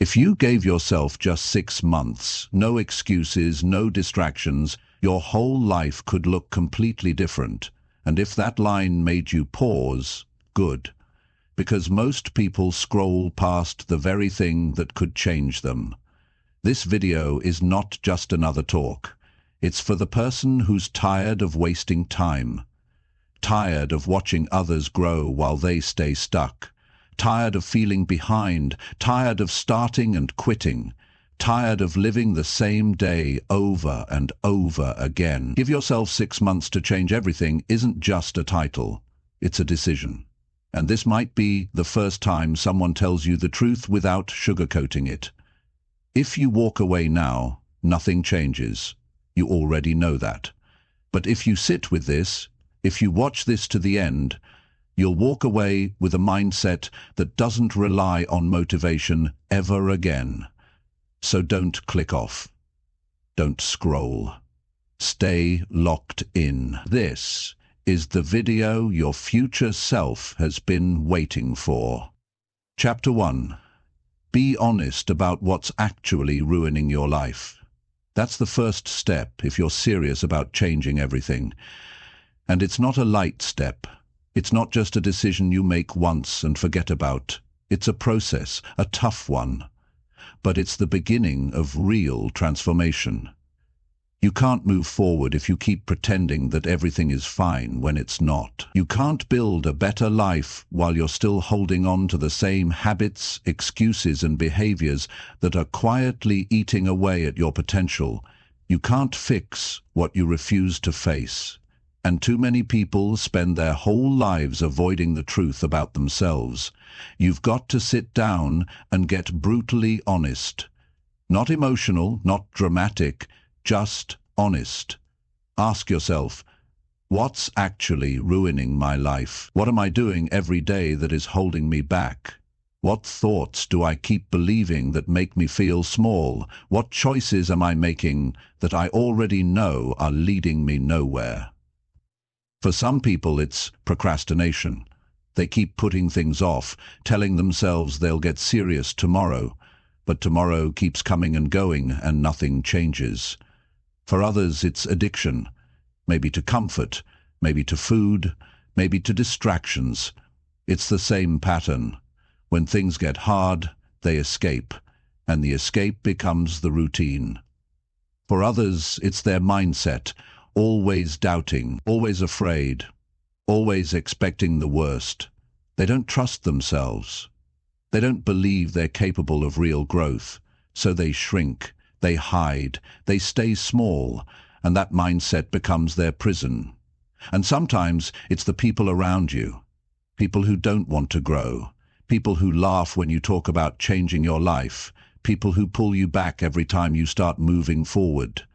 If you gave yourself just 6 months, no excuses, no distractions, your whole life could look completely different. And if that line made you pause, good. Because most people scroll past the very thing that could change them. This video is not just another talk. It's for the person who's tired of wasting time, tired of watching others grow while they stay stuck, tired of feeling behind, tired of starting and quitting, tired of living the same day over and over again. Give yourself 6 months to change everything isn't just a title, it's a decision. And this might be the first time someone tells you the truth without sugarcoating it. If you walk away now, nothing changes. You already know that. But if you sit with this, if you watch this to the end, you'll walk away with a mindset that doesn't rely on motivation ever again. So don't click off. Don't scroll. Stay locked in. This is the video your future self has been waiting for. Chapter 1. Be honest about what's actually ruining your life. That's the first step if you're serious about changing everything. And it's not a light step. It's not just a decision you make once and forget about. It's a process, a tough one. But it's the beginning of real transformation. You can't move forward if you keep pretending that everything is fine when it's not. You can't build a better life while you're still holding on to the same habits, excuses, and behaviors that are quietly eating away at your potential. You can't fix what you refuse to face. And too many people spend their whole lives avoiding the truth about themselves. You've got to sit down and get brutally honest. Not emotional, not dramatic, just honest. Ask yourself, what's actually ruining my life? What am I doing every day that is holding me back? What thoughts do I keep believing that make me feel small? What choices am I making that I already know are leading me nowhere? For some people, it's procrastination. They keep putting things off, telling themselves they'll get serious tomorrow, but tomorrow keeps coming and going and nothing changes. For others, it's addiction, maybe to comfort, maybe to food, maybe to distractions. It's the same pattern. When things get hard, they escape, and the escape becomes the routine. For others, it's their mindset, always doubting, always afraid, always expecting the worst. They don't trust themselves. They don't believe they're capable of real growth, so they shrink. They hide, they stay small, and that mindset becomes their prison. And sometimes it's the people around you, people who don't want to grow, people who laugh when you talk about changing your life, people who pull you back every time you start moving forward.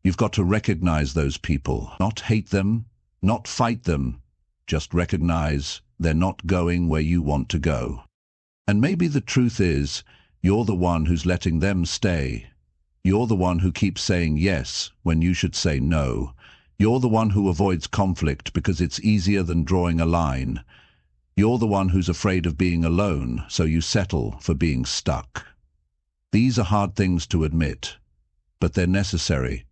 You've got to recognize those people, not hate them, not fight them, just recognize they're not going where you want to go. And maybe the truth is, you're the one who's letting them stay. You're the one who keeps saying yes when you should say no. You're the one who avoids conflict because it's easier than drawing a line. You're the one who's afraid of being alone, so you settle for being stuck. These are hard things to admit, but they're necessary.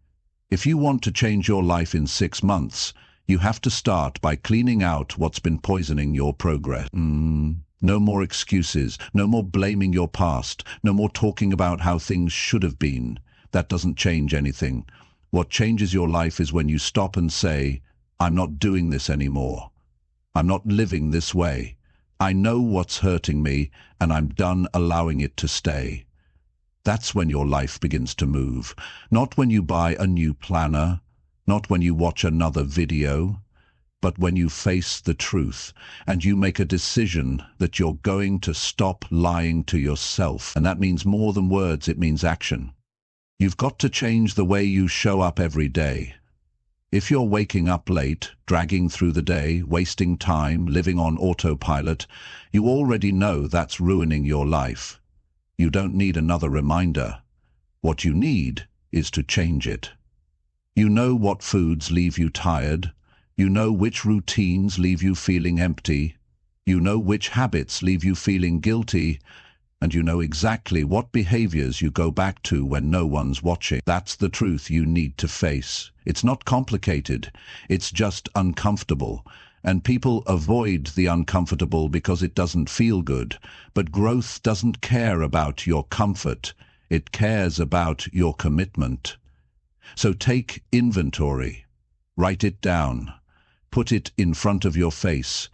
If you want to change your life in 6 months, you have to start by cleaning out what's been poisoning your progress. No more excuses, no more blaming your past, no more talking about how things should have been. That doesn't change anything. What changes your life is when you stop and say, I'm not doing this anymore. I'm not living this way. I know what's hurting me, and I'm done allowing it to stay. That's when your life begins to move. Not when you buy a new planner, not when you watch another video, but when you face the truth and you make a decision that you're going to stop lying to yourself. And that means more than words, it means action. You've got to change the way you show up every day. If you're waking up late, dragging through the day, wasting time, living on autopilot, you already know that's ruining your life. You don't need another reminder. What you need is to change it. You know what foods leave you tired. You know which routines leave you feeling empty. You know which habits leave you feeling guilty. and you know exactly what behaviors you go back to when no one's watching. That's the truth you need to face. It's not complicated, it's just uncomfortable. And people avoid the uncomfortable because it doesn't feel good. But growth doesn't care about your comfort, it cares about your commitment. So take inventory, write it down, put it in front of your face.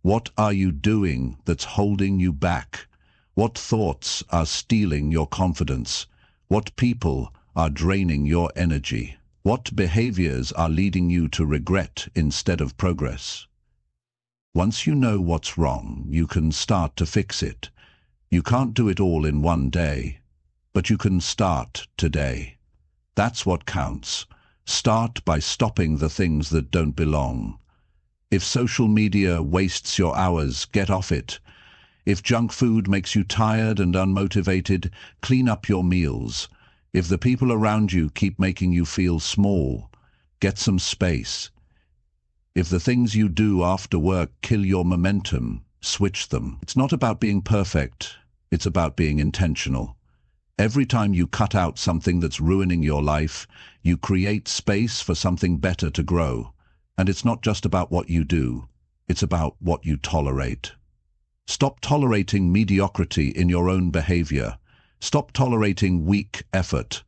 What are you doing that's holding you back? What thoughts are stealing your confidence? What people are draining your energy? What behaviors are leading you to regret instead of progress? Once you know what's wrong, you can start to fix it. You can't do it all in one day, but you can start today. That's what counts. Start by stopping the things that don't belong. If social media wastes your hours, get off it. If junk food makes you tired and unmotivated, clean up your meals. If the people around you keep making you feel small, get some space. If the things you do after work kill your momentum, switch them. It's not about being perfect, it's about being intentional. Every time you cut out something that's ruining your life, you create space for something better to grow. And it's not just about what you do, it's about what you tolerate. Stop tolerating mediocrity in your own behavior. Stop tolerating weak effort.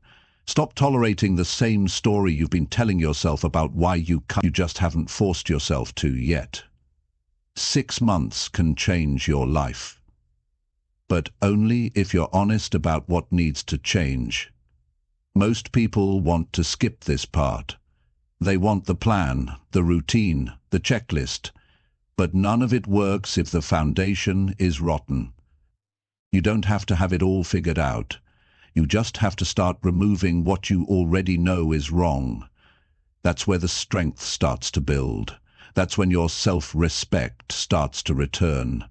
Stop tolerating the same story you've been telling yourself about why you just haven't forced yourself to yet. 6 months can change your life. But only if you're honest about what needs to change. Most people want to skip this part. They want the plan, the routine, the checklist. But none of it works if the foundation is rotten. You don't have to have it all figured out. You just have to start removing what you already know is wrong. That's where the strength starts to build. That's when your self-respect starts to return.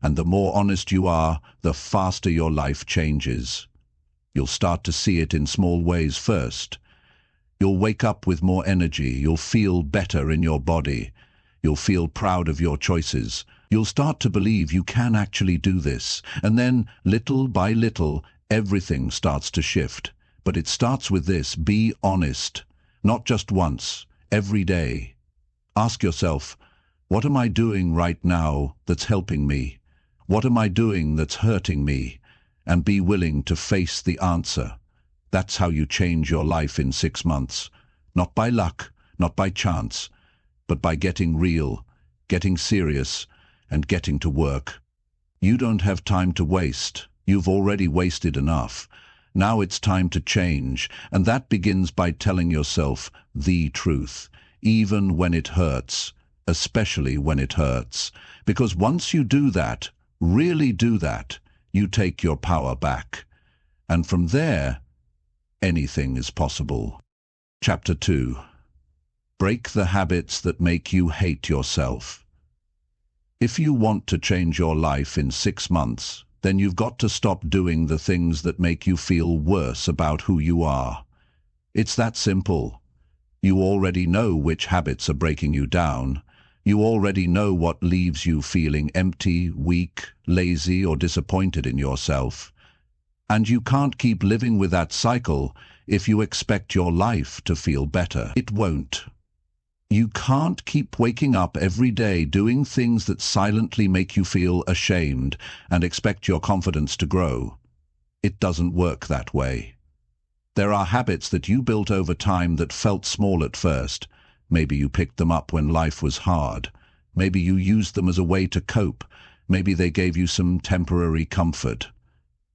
And the more honest you are, the faster your life changes. You'll start to see it in small ways first. You'll wake up with more energy. You'll feel better in your body. You'll feel proud of your choices. You'll start to believe you can actually do this. And then, little by little, everything starts to shift. But it starts with this: be honest. Not just once, every day. Ask yourself, what am I doing right now that's helping me? What am I doing that's hurting me? And be willing to face the answer. That's how you change your life in 6 months. Not by luck, not by chance, but by getting real, getting serious, and getting to work. You don't have time to waste. You've already wasted enough. Now it's time to change, and that begins by telling yourself the truth, even when it hurts, especially when it hurts. Because once you do that, really do that, you take your power back. And from there, anything is possible. Chapter 2. Break the habits that make you hate yourself. If you want to change your life in 6 months, then you've got to stop doing the things that make you feel worse about who you are. It's that simple. You already know which habits are breaking you down. You already know what leaves you feeling empty, weak, lazy, or disappointed in yourself. And you can't keep living with that cycle if you expect your life to feel better. It won't. You can't keep waking up every day doing things that silently make you feel ashamed and expect your confidence to grow. It doesn't work that way. There are habits that you built over time that felt small at first. Maybe you picked them up when life was hard. Maybe you used them as a way to cope. Maybe they gave you some temporary comfort.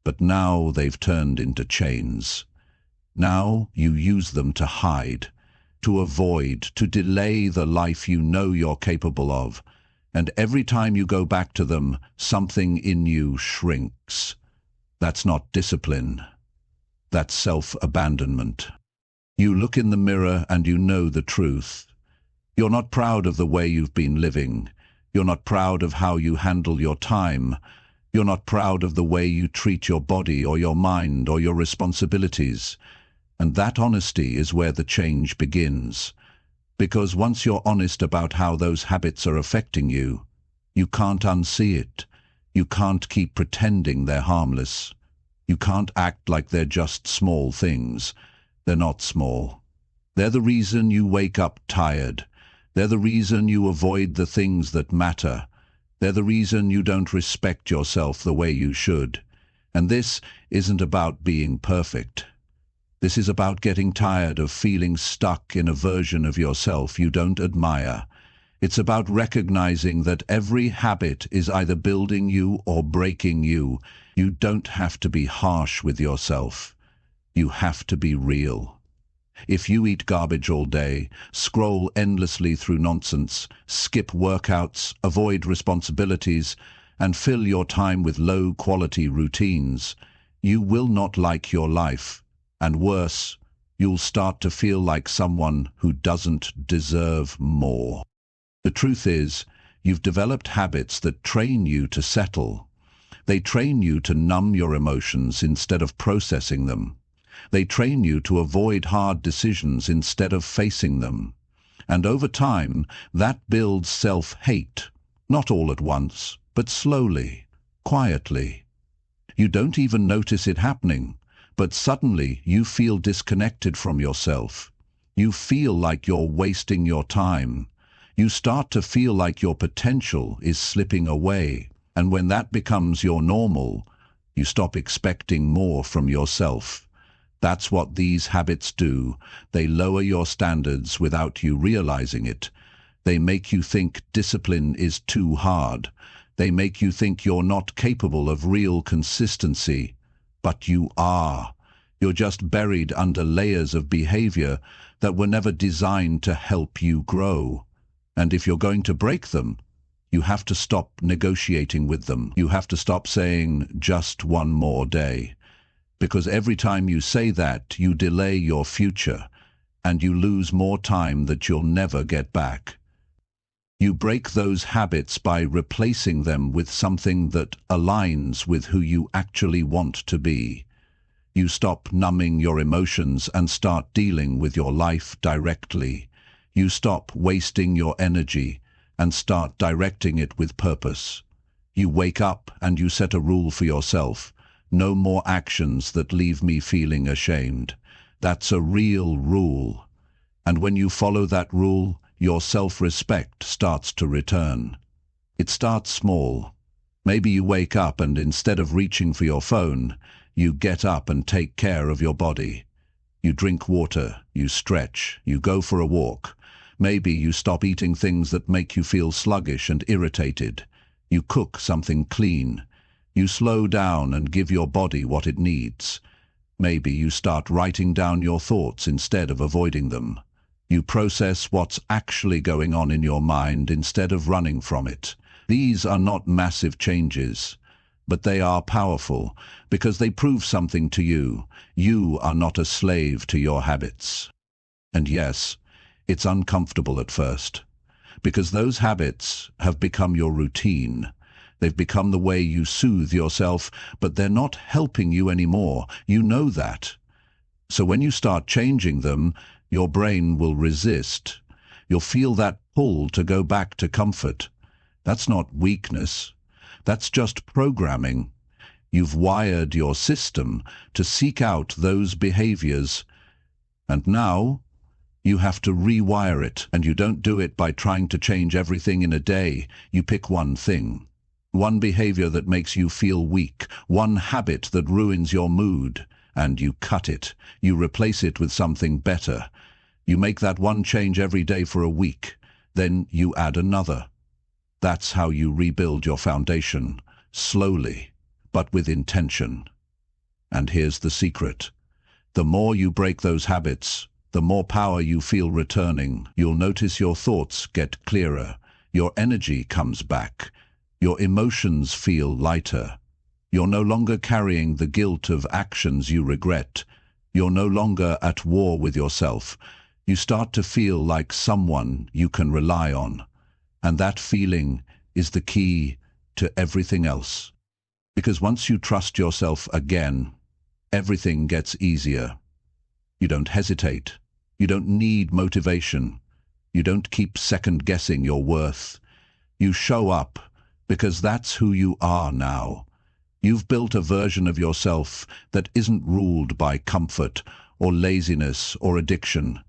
But now they've turned into chains. Now you use them to hide, to avoid, to delay the life you know you're capable of. And every time you go back to them, something in you shrinks. That's not discipline. That's self-abandonment. You look in the mirror and you know the truth. You're not proud of the way you've been living. You're not proud of how you handle your time. You're not proud of the way you treat your body or your mind or your responsibilities. And that honesty is where the change begins. Because once you're honest about how those habits are affecting you, you can't unsee it. You can't keep pretending they're harmless. You can't act like they're just small things. They're not small. They're the reason you wake up tired. They're the reason you avoid the things that matter. They're the reason you don't respect yourself the way you should. And this isn't about being perfect. This is about getting tired of feeling stuck in a version of yourself you don't admire. It's about recognizing that every habit is either building you or breaking you. You don't have to be harsh with yourself. You have to be real. If you eat garbage all day, scroll endlessly through nonsense, skip workouts, avoid responsibilities, and fill your time with low-quality routines, you will not like your life. And worse, you'll start to feel like someone who doesn't deserve more. The truth is, you've developed habits that train you to settle. They train you to numb your emotions instead of processing them. They train you to avoid hard decisions instead of facing them. And over time, that builds self-hate, not all at once, but slowly, quietly. You don't even notice it happening, but suddenly you feel disconnected from yourself. You feel like you're wasting your time. You start to feel like your potential is slipping away. And when that becomes your normal, you stop expecting more from yourself. That's what these habits do. They lower your standards without you realizing it. They make you think discipline is too hard. They make you think you're not capable of real consistency. But you are. You're just buried under layers of behavior that were never designed to help you grow. And if you're going to break them, you have to stop negotiating with them. You have to stop saying, just one more day. Because every time you say that, you delay your future, and you lose more time that you'll never get back. You break those habits by replacing them with something that aligns with who you actually want to be. You stop numbing your emotions and start dealing with your life directly. You stop wasting your energy and start directing it with purpose. You wake up and you set a rule for yourself. No more actions that leave me feeling ashamed. That's a real rule. And when you follow that rule, your self-respect starts to return. It starts small. Maybe you wake up and instead of reaching for your phone, you get up and take care of your body. You drink water, you stretch, you go for a walk. Maybe you stop eating things that make you feel sluggish and irritated. You cook something clean. You slow down and give your body what it needs. Maybe you start writing down your thoughts instead of avoiding them. You process what's actually going on in your mind instead of running from it. These are not massive changes, but they are powerful because they prove something to you. You are not a slave to your habits. And yes, it's uncomfortable at first, because those habits have become your routine. They've become the way you soothe yourself, but they're not helping you anymore. You know that. So when you start changing them, your brain will resist. You'll feel that pull to go back to comfort. That's not weakness. That's just programming. You've wired your system to seek out those behaviors. And now you have to rewire it, and you don't do it by trying to change everything in a day. You pick one thing. One behavior that makes you feel weak, one habit that ruins your mood, and you cut it. You replace it with something better. You make that one change every day for a week. Then you add another. That's how you rebuild your foundation, slowly, but with intention. And here's the secret. The more you break those habits, the more power you feel returning. You'll notice your thoughts get clearer. Your energy comes back. Your emotions feel lighter. You're no longer carrying the guilt of actions you regret. You're no longer at war with yourself. You start to feel like someone you can rely on. And that feeling is the key to everything else. Because once you trust yourself again, everything gets easier. You don't hesitate. You don't need motivation. You don't keep second-guessing your worth. You show up because that's who you are now. You've built a version of yourself that isn't ruled by comfort or laziness or addiction.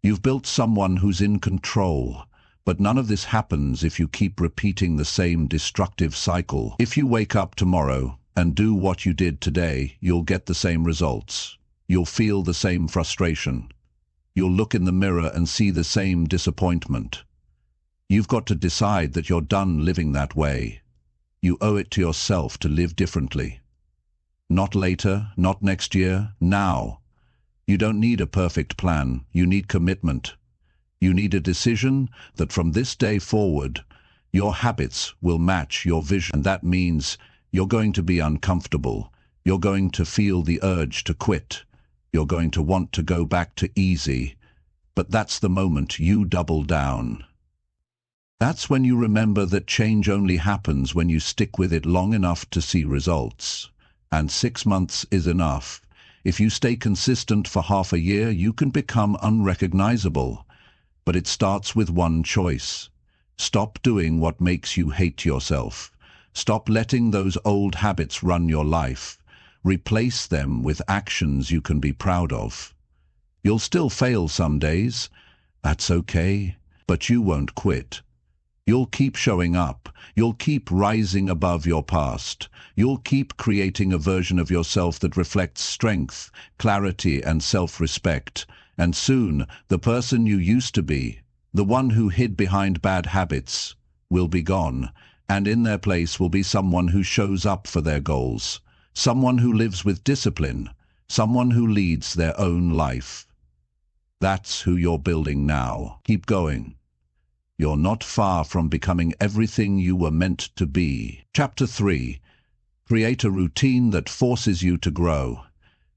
You've built someone who's in control, but none of this happens if you keep repeating the same destructive cycle. If you wake up tomorrow and do what you did today, you'll get the same results. You'll feel the same frustration. You'll look in the mirror and see the same disappointment. You've got to decide that you're done living that way. You owe it to yourself to live differently. Not later, not next year, now. You don't need a perfect plan, you need commitment. You need a decision that from this day forward, your habits will match your vision. And that means you're going to be uncomfortable. You're going to feel the urge to quit. You're going to want to go back to easy. But that's the moment you double down. That's when you remember that change only happens when you stick with it long enough to see results. And 6 months is enough. If you stay consistent for half a year, you can become unrecognizable. But it starts with one choice. Stop doing what makes you hate yourself. Stop letting those old habits run your life. Replace them with actions you can be proud of. You'll still fail some days. That's okay. But you won't quit. You'll keep showing up. You'll keep rising above your past. You'll keep creating a version of yourself that reflects strength, clarity, and self-respect. And soon, the person you used to be, the one who hid behind bad habits, will be gone. And in their place will be someone who shows up for their goals. Someone who lives with discipline. Someone who leads their own life. That's who you're building now. Keep going. You're not far from becoming everything you were meant to be. Chapter 3. Create a routine that forces you to grow.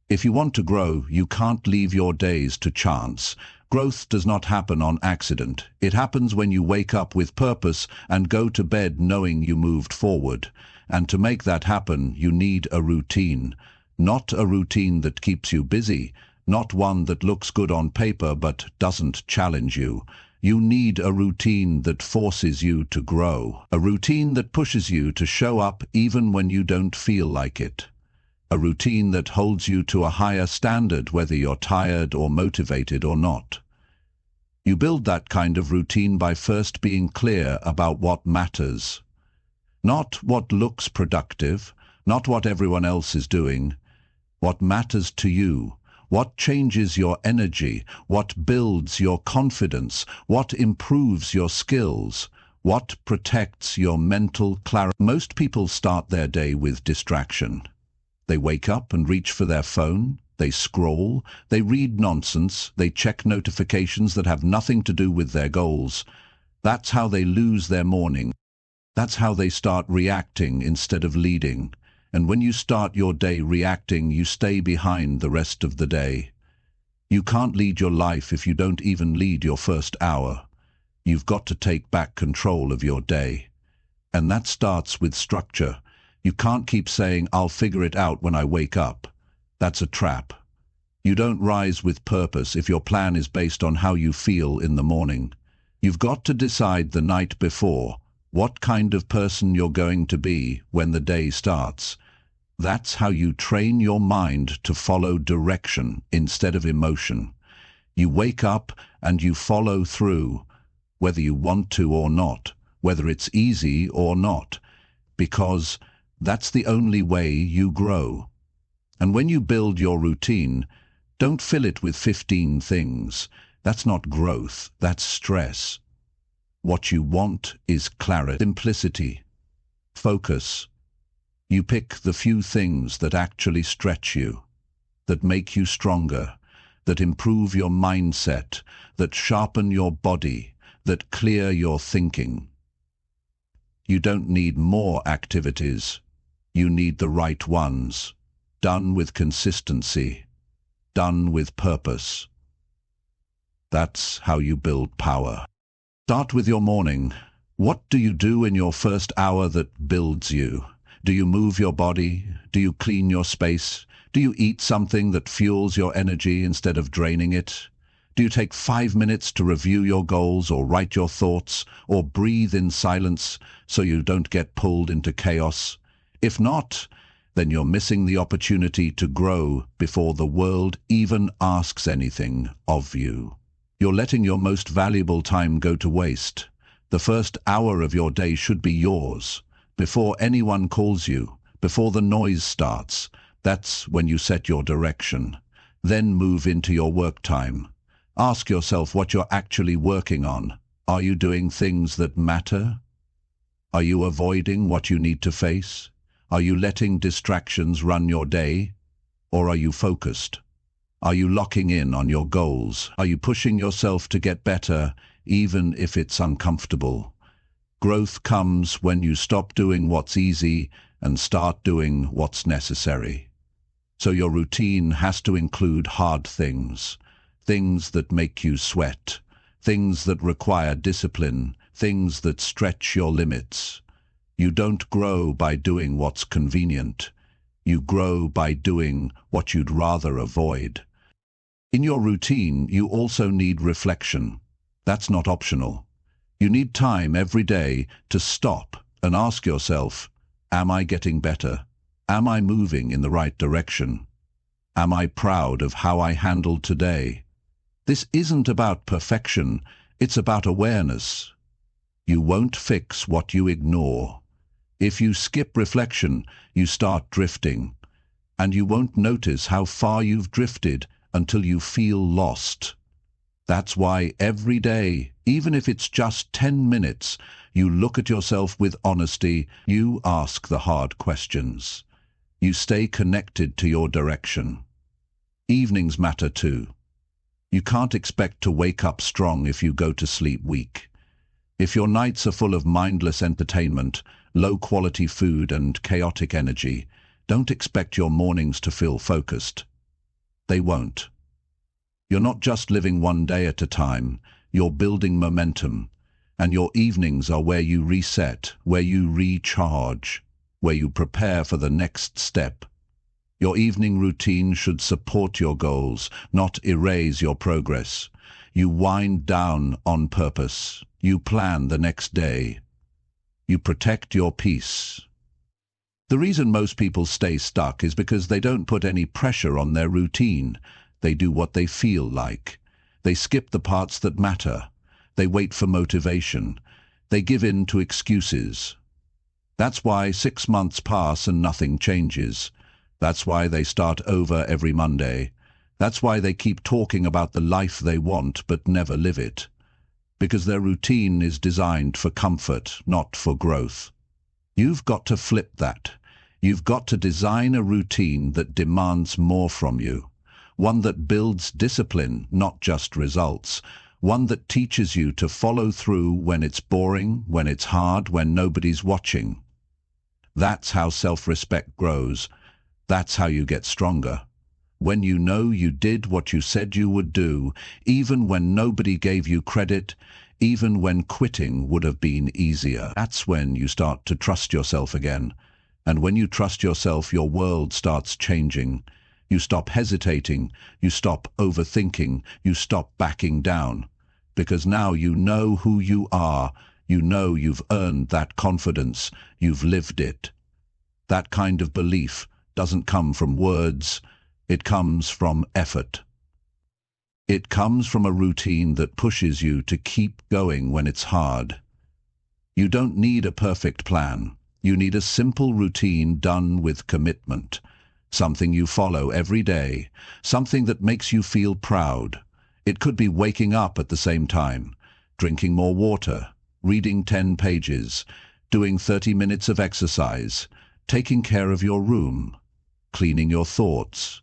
If you want to grow, you can't leave your days to chance. Growth does not happen on accident. It happens when you wake up with purpose and go to bed knowing you moved forward. And to make that happen, you need a routine. Not a routine that keeps you busy. Not one that looks good on paper but doesn't challenge you. You need a routine that forces you to grow. A routine that pushes you to show up even when you don't feel like it. A routine that holds you to a higher standard whether you're tired or motivated or not. You build that kind of routine by first being clear about what matters. Not what looks productive, not what everyone else is doing. What matters to you. What changes your energy, what builds your confidence, what improves your skills, what protects your mental clarity. Most people start their day with distraction. They wake up and reach for their phone, they scroll, they read nonsense, they check notifications that have nothing to do with their goals. That's how they lose their morning. That's how they start reacting instead of leading. And when you start your day reacting, you stay behind the rest of the day. You can't lead your life if you don't even lead your first hour. You've got to take back control of your day. And that starts with structure. You can't keep saying, "I'll figure it out when I wake up." That's a trap. You don't rise with purpose if your plan is based on how you feel in the morning. You've got to decide the night before what kind of person you're going to be when the day starts. That's how you train your mind to follow direction instead of emotion. You wake up and you follow through, whether you want to or not, whether it's easy or not, because that's the only way you grow. And when you build your routine, don't fill it with 15 things. That's not growth, that's stress. What you want is clarity, simplicity, focus. You pick the few things that actually stretch you, that make you stronger, that improve your mindset, that sharpen your body, that clear your thinking. You don't need more activities. You need the right ones, done with consistency, done with purpose. That's how you build power. Start with your morning. What do you do in your first hour that builds you? Do you move your body? Do you clean your space? Do you eat something that fuels your energy instead of draining it? Do you take 5 minutes to review your goals or write your thoughts or breathe in silence so you don't get pulled into chaos? If not, then you're missing the opportunity to grow before the world even asks anything of you. You're letting your most valuable time go to waste. The first hour of your day should be yours. Before anyone calls you, before the noise starts, that's when you set your direction. Then move into your work time. Ask yourself what you're actually working on. Are you doing things that matter? Are you avoiding what you need to face? Are you letting distractions run your day? Or are you focused? Are you locking in on your goals? Are you pushing yourself to get better, even if it's uncomfortable? Growth comes when you stop doing what's easy and start doing what's necessary. So your routine has to include hard things. Things that make you sweat, things that require discipline, things that stretch your limits. You don't grow by doing what's convenient. You grow by doing what you'd rather avoid. In your routine, you also need reflection. That's not optional. You need time every day to stop and ask yourself, am I getting better? Am I moving in the right direction? Am I proud of how I handled today? This isn't about perfection, it's about awareness. You won't fix what you ignore. If you skip reflection, you start drifting, and you won't notice how far you've drifted until you feel lost. That's why every day, even if it's just 10 minutes, you look at yourself with honesty, you ask the hard questions. You stay connected to your direction. Evenings matter too. You can't expect to wake up strong if you go to sleep weak. If your nights are full of mindless entertainment, low-quality food and chaotic energy, don't expect your mornings to feel focused. They won't. You're not just living one day at a time, you're building momentum, and your evenings are where you reset, where you recharge, where you prepare for the next step. Your evening routine should support your goals, not erase your progress. You wind down on purpose. You plan the next day. You protect your peace. The reason most people stay stuck is because they don't put any pressure on their routine. They do what they feel like. They skip the parts that matter. They wait for motivation. They give in to excuses. That's why 6 months pass and nothing changes. That's why they start over every Monday. That's why they keep talking about the life they want but never live it. Because their routine is designed for comfort, not for growth. You've got to flip that. You've got to design a routine that demands more from you. One that builds discipline, not just results. One that teaches you to follow through when it's boring, when it's hard, when nobody's watching. That's how self-respect grows. That's how you get stronger. When you know you did what you said you would do, even when nobody gave you credit, even when quitting would have been easier. That's when you start to trust yourself again. And when you trust yourself, your world starts changing. You stop hesitating, you stop overthinking, you stop backing down. Because now you know who you are, you know you've earned that confidence, you've lived it. That kind of belief doesn't come from words, it comes from effort. It comes from a routine that pushes you to keep going when it's hard. You don't need a perfect plan. You need a simple routine done with commitment. Something you follow every day, something that makes you feel proud. It could be waking up at the same time, drinking more water, reading 10 pages, doing 30 minutes of exercise, taking care of your room, cleaning your thoughts,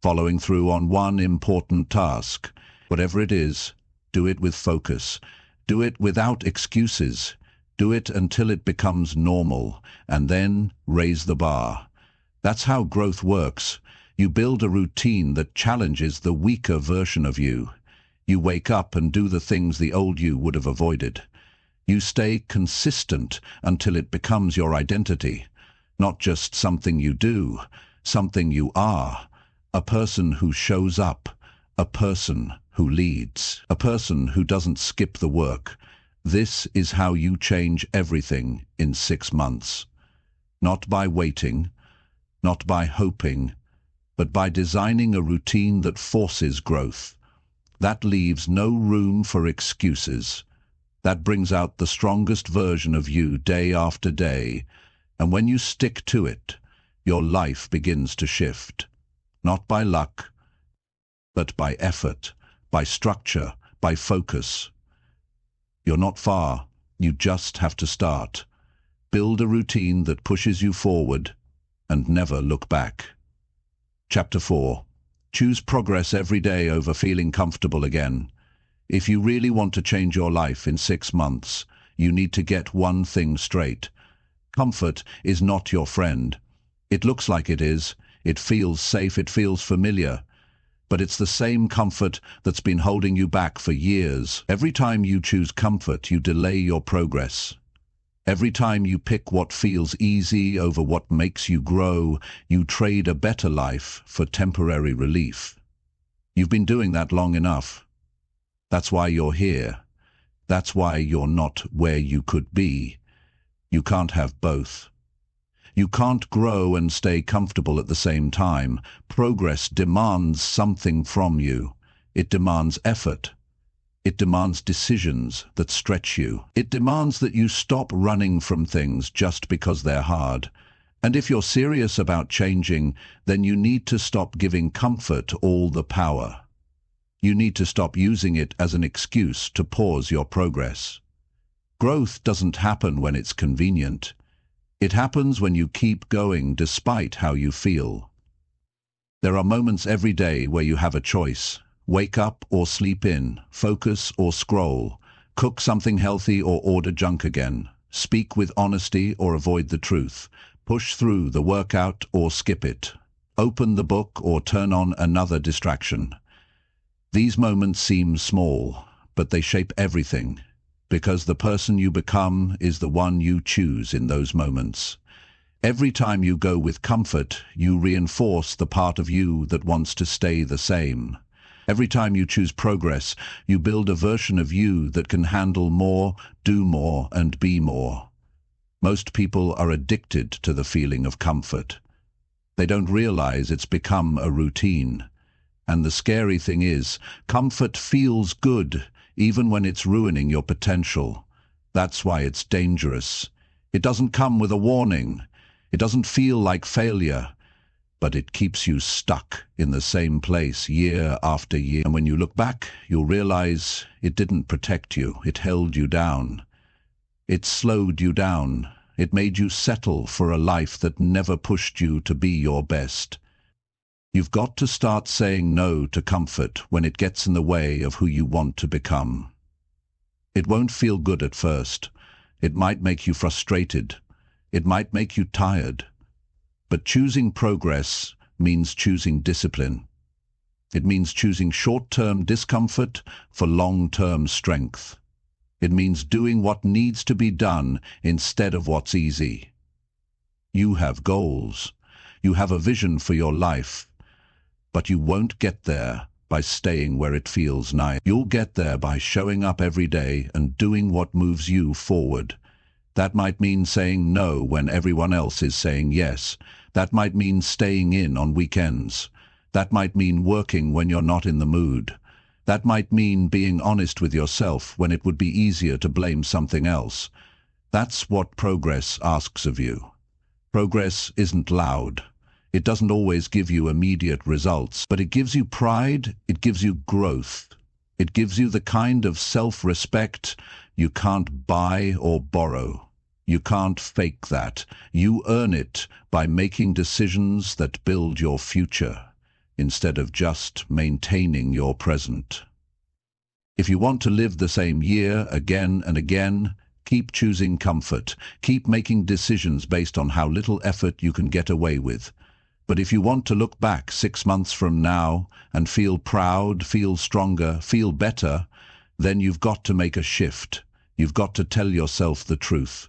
following through on one important task. Whatever it is, do it with focus. Do it without excuses. Do it until it becomes normal, and then raise the bar. That's how growth works. You build a routine that challenges the weaker version of you. You wake up and do the things the old you would have avoided. You stay consistent until it becomes your identity. Not just something you do, something you are. A person who shows up, a person who leads, a person who doesn't skip the work. This is how you change everything in 6 months. Not by waiting, not by hoping, but by designing a routine that forces growth. That leaves no room for excuses. That brings out the strongest version of you day after day, and when you stick to it, your life begins to shift. Not by luck, but by effort, by structure, by focus. You're not far, you just have to start. Build a routine that pushes you forward and never look back. Chapter 4. Choose progress every day over feeling comfortable again. If you really want to change your life in 6 months, you need to get one thing straight. Comfort is not your friend. It looks like it is, it feels safe, it feels familiar. But it's the same comfort that's been holding you back for years. Every time you choose comfort, you delay your progress. Every time you pick what feels easy over what makes you grow, you trade a better life for temporary relief. You've been doing that long enough. That's why you're here. That's why you're not where you could be. You can't have both. You can't grow and stay comfortable at the same time. Progress demands something from you. It demands effort. It demands decisions that stretch you. It demands that you stop running from things just because they're hard. And if you're serious about changing, then you need to stop giving comfort all the power. You need to stop using it as an excuse to pause your progress. Growth doesn't happen when it's convenient. It happens when you keep going despite how you feel. There are moments every day where you have a choice. Wake up or sleep in, focus or scroll, cook something healthy or order junk again, speak with honesty or avoid the truth, push through the workout or skip it, open the book or turn on another distraction. These moments seem small, but they shape everything, because the person you become is the one you choose in those moments. Every time you go with comfort, you reinforce the part of you that wants to stay the same. Every time you choose progress, you build a version of you that can handle more, do more, and be more. Most people are addicted to the feeling of comfort. They don't realize it's become a routine. And the scary thing is, comfort feels good, even when it's ruining your potential. That's why it's dangerous. It doesn't come with a warning. It doesn't feel like failure. But it keeps you stuck in the same place year after year. And when you look back, you'll realize it didn't protect you. It held you down. It slowed you down. It made you settle for a life that never pushed you to be your best. You've got to start saying no to comfort when it gets in the way of who you want to become. It won't feel good at first. It might make you frustrated. It might make you tired. But choosing progress means choosing discipline. It means choosing short-term discomfort for long-term strength. It means doing what needs to be done instead of what's easy. You have goals. You have a vision for your life. But you won't get there by staying where it feels nice. You'll get there by showing up every day and doing what moves you forward. That might mean saying no when everyone else is saying yes. That might mean staying in on weekends. That might mean working when you're not in the mood. That might mean being honest with yourself when it would be easier to blame something else. That's what progress asks of you. Progress isn't loud. It doesn't always give you immediate results, but it gives you pride, it gives you growth. It gives you the kind of self-respect you can't buy or borrow. You can't fake that. You earn it by making decisions that build your future, instead of just maintaining your present. If you want to live the same year again and again, keep choosing comfort. Keep making decisions based on how little effort you can get away with. But if you want to look back 6 months from now and feel proud, feel stronger, feel better, then you've got to make a shift. You've got to tell yourself the truth.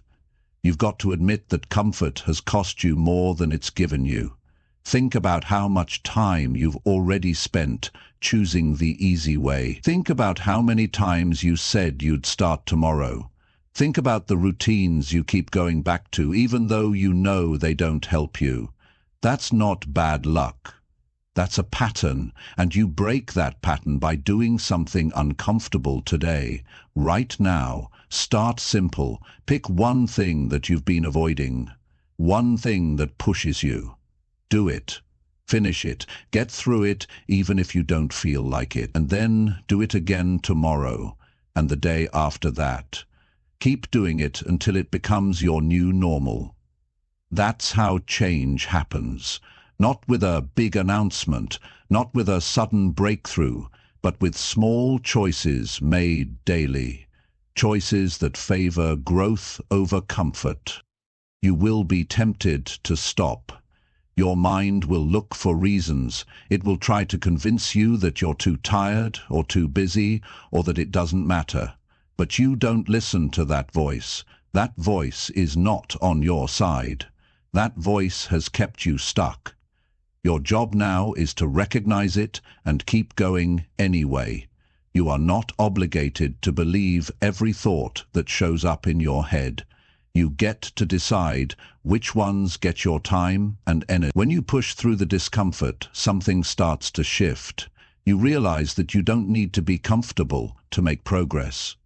You've got to admit that comfort has cost you more than it's given you. Think about how much time you've already spent choosing the easy way. Think about how many times you said you'd start tomorrow. Think about the routines you keep going back to, even though you know they don't help you. That's not bad luck. That's a pattern, and you break that pattern by doing something uncomfortable today. Right now, start simple. Pick one thing that you've been avoiding. One thing that pushes you. Do it. Finish it. Get through it, even if you don't feel like it. And then do it again tomorrow, and the day after that. Keep doing it until it becomes your new normal. That's how change happens. Not with a big announcement, not with a sudden breakthrough, but with small choices made daily. Choices that favor growth over comfort. You will be tempted to stop. Your mind will look for reasons. It will try to convince you that you're too tired or too busy or that it doesn't matter. But you don't listen to that voice. That voice is not on your side. That voice has kept you stuck. Your job now is to recognize it and keep going anyway. You are not obligated to believe every thought that shows up in your head. You get to decide which ones get your time and energy. When you push through the discomfort, something starts to shift. You realize that you don't need to be comfortable to make progress.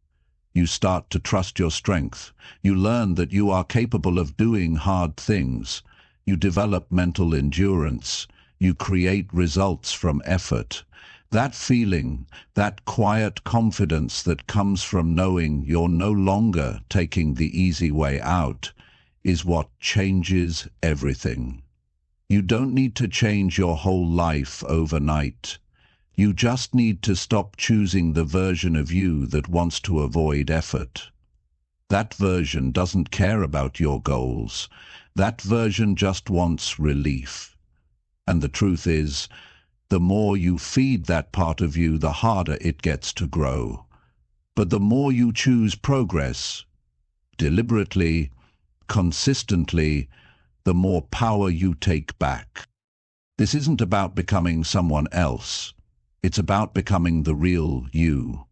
You start to trust your strength. You learn that you are capable of doing hard things. You develop mental endurance. You create results from effort. That feeling, that quiet confidence that comes from knowing you're no longer taking the easy way out, is what changes everything. You don't need to change your whole life overnight. You just need to stop choosing the version of you that wants to avoid effort. That version doesn't care about your goals. That version just wants relief. And the truth is, the more you feed that part of you, the harder it gets to grow. But the more you choose progress, deliberately, consistently, the more power you take back. This isn't about becoming someone else. It's about becoming the real you.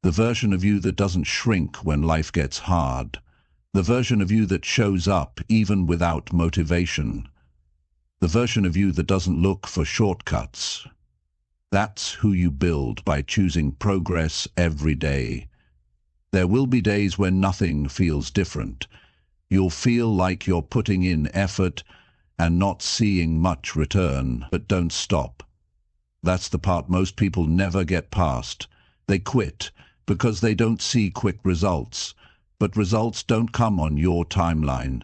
The version of you that doesn't shrink when life gets hard. The version of you that shows up even without motivation. The version of you that doesn't look for shortcuts. That's who you build by choosing progress every day. There will be days when nothing feels different. You'll feel like you're putting in effort and not seeing much return, but don't stop. That's the part most people never get past. They quit because they don't see quick results. But results don't come on your timeline.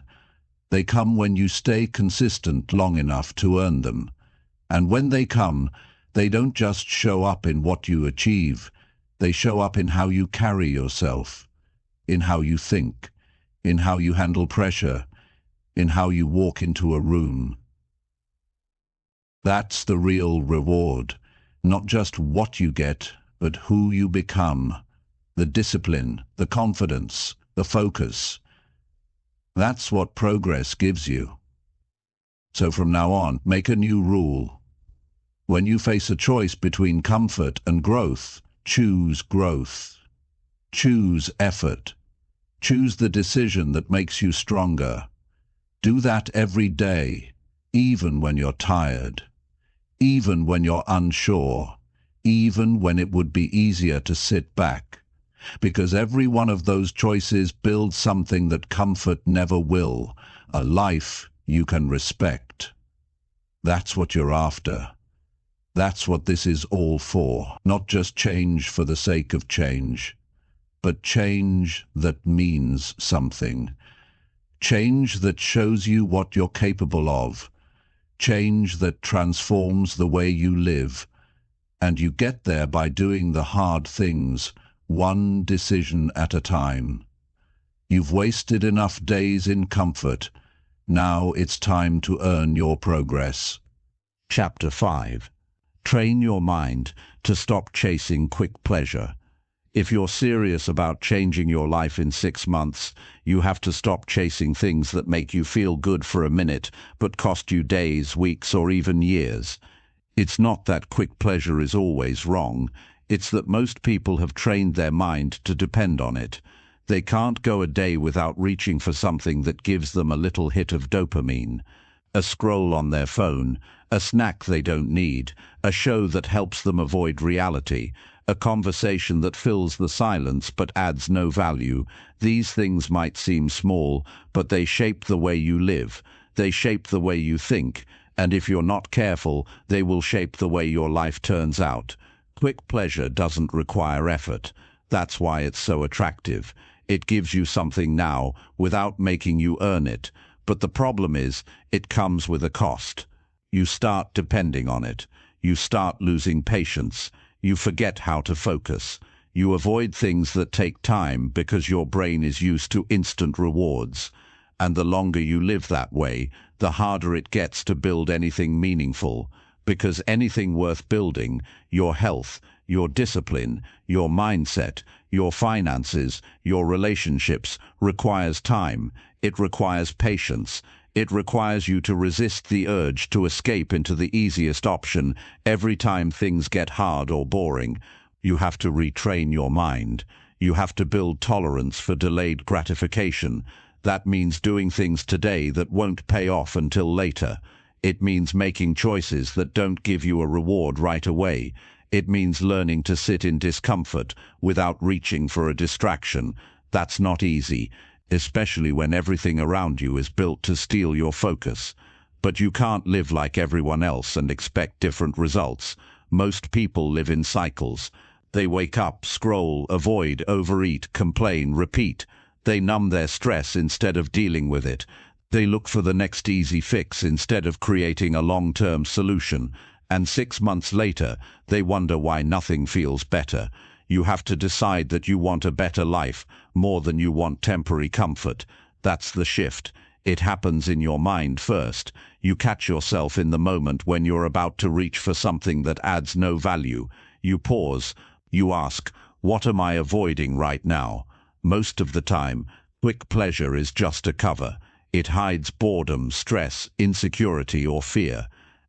They come when you stay consistent long enough to earn them. And when they come, they don't just show up in what you achieve. They show up in how you carry yourself, in how you think, in how you handle pressure, in how you walk into a room. That's the real reward. Not just what you get, but who you become. The discipline, the confidence, the focus. That's what progress gives you. So from now on, make a new rule. When you face a choice between comfort and growth, choose growth. Choose effort. Choose the decision that makes you stronger. Do that every day, even when you're tired, even when you're unsure, even when it would be easier to sit back. Because every one of those choices builds something that comfort never will, a life you can respect. That's what you're after. That's what this is all for. Not just change for the sake of change, but change that means something. Change that shows you what you're capable of. Change that transforms the way you live. And you get there by doing the hard things, one decision at a time. You've wasted enough days in comfort. Now it's time to earn your progress. Chapter 5. Train your mind to stop chasing quick pleasure. If you're serious about changing your life in 6 months, you have to stop chasing things that make you feel good for a minute, but cost you days, weeks, or even years. It's not that quick pleasure is always wrong. It's that most people have trained their mind to depend on it. They can't go a day without reaching for something that gives them a little hit of dopamine. A scroll on their phone, a snack they don't need, a show that helps them avoid reality, a conversation that fills the silence but adds no value. These things might seem small, but they shape the way you live. They shape the way you think, and if you're not careful, they will shape the way your life turns out. Quick pleasure doesn't require effort. That's why it's so attractive. It gives you something now without making you earn it. But the problem is, it comes with a cost. You start depending on it. You start losing patience. You forget how to focus. You avoid things that take time because your brain is used to instant rewards. And the longer you live that way, the harder it gets to build anything meaningful. Because anything worth building, your health, your discipline, your mindset, your finances, your relationships, requires time. It requires patience. It requires you to resist the urge to escape into the easiest option every time things get hard or boring. You have to retrain your mind. You have to build tolerance for delayed gratification. That means doing things today that won't pay off until later. It means making choices that don't give you a reward right away. It means learning to sit in discomfort without reaching for a distraction. That's not easy, especially when everything around you is built to steal your focus. But you can't live like everyone else and expect different results. Most people live in cycles. They wake up, scroll, avoid, overeat, complain, repeat. They numb their stress instead of dealing with it. They look for the next easy fix instead of creating a long-term solution. And 6 months later, they wonder why nothing feels better. You have to decide that you want a better life more than you want temporary comfort. That's the shift. It happens in your mind first. You catch yourself in the moment when you're about to reach for something that adds no value. You pause. You ask, what am I avoiding right now? Most of the time, quick pleasure is just a cover. It hides boredom, stress, insecurity, or fear.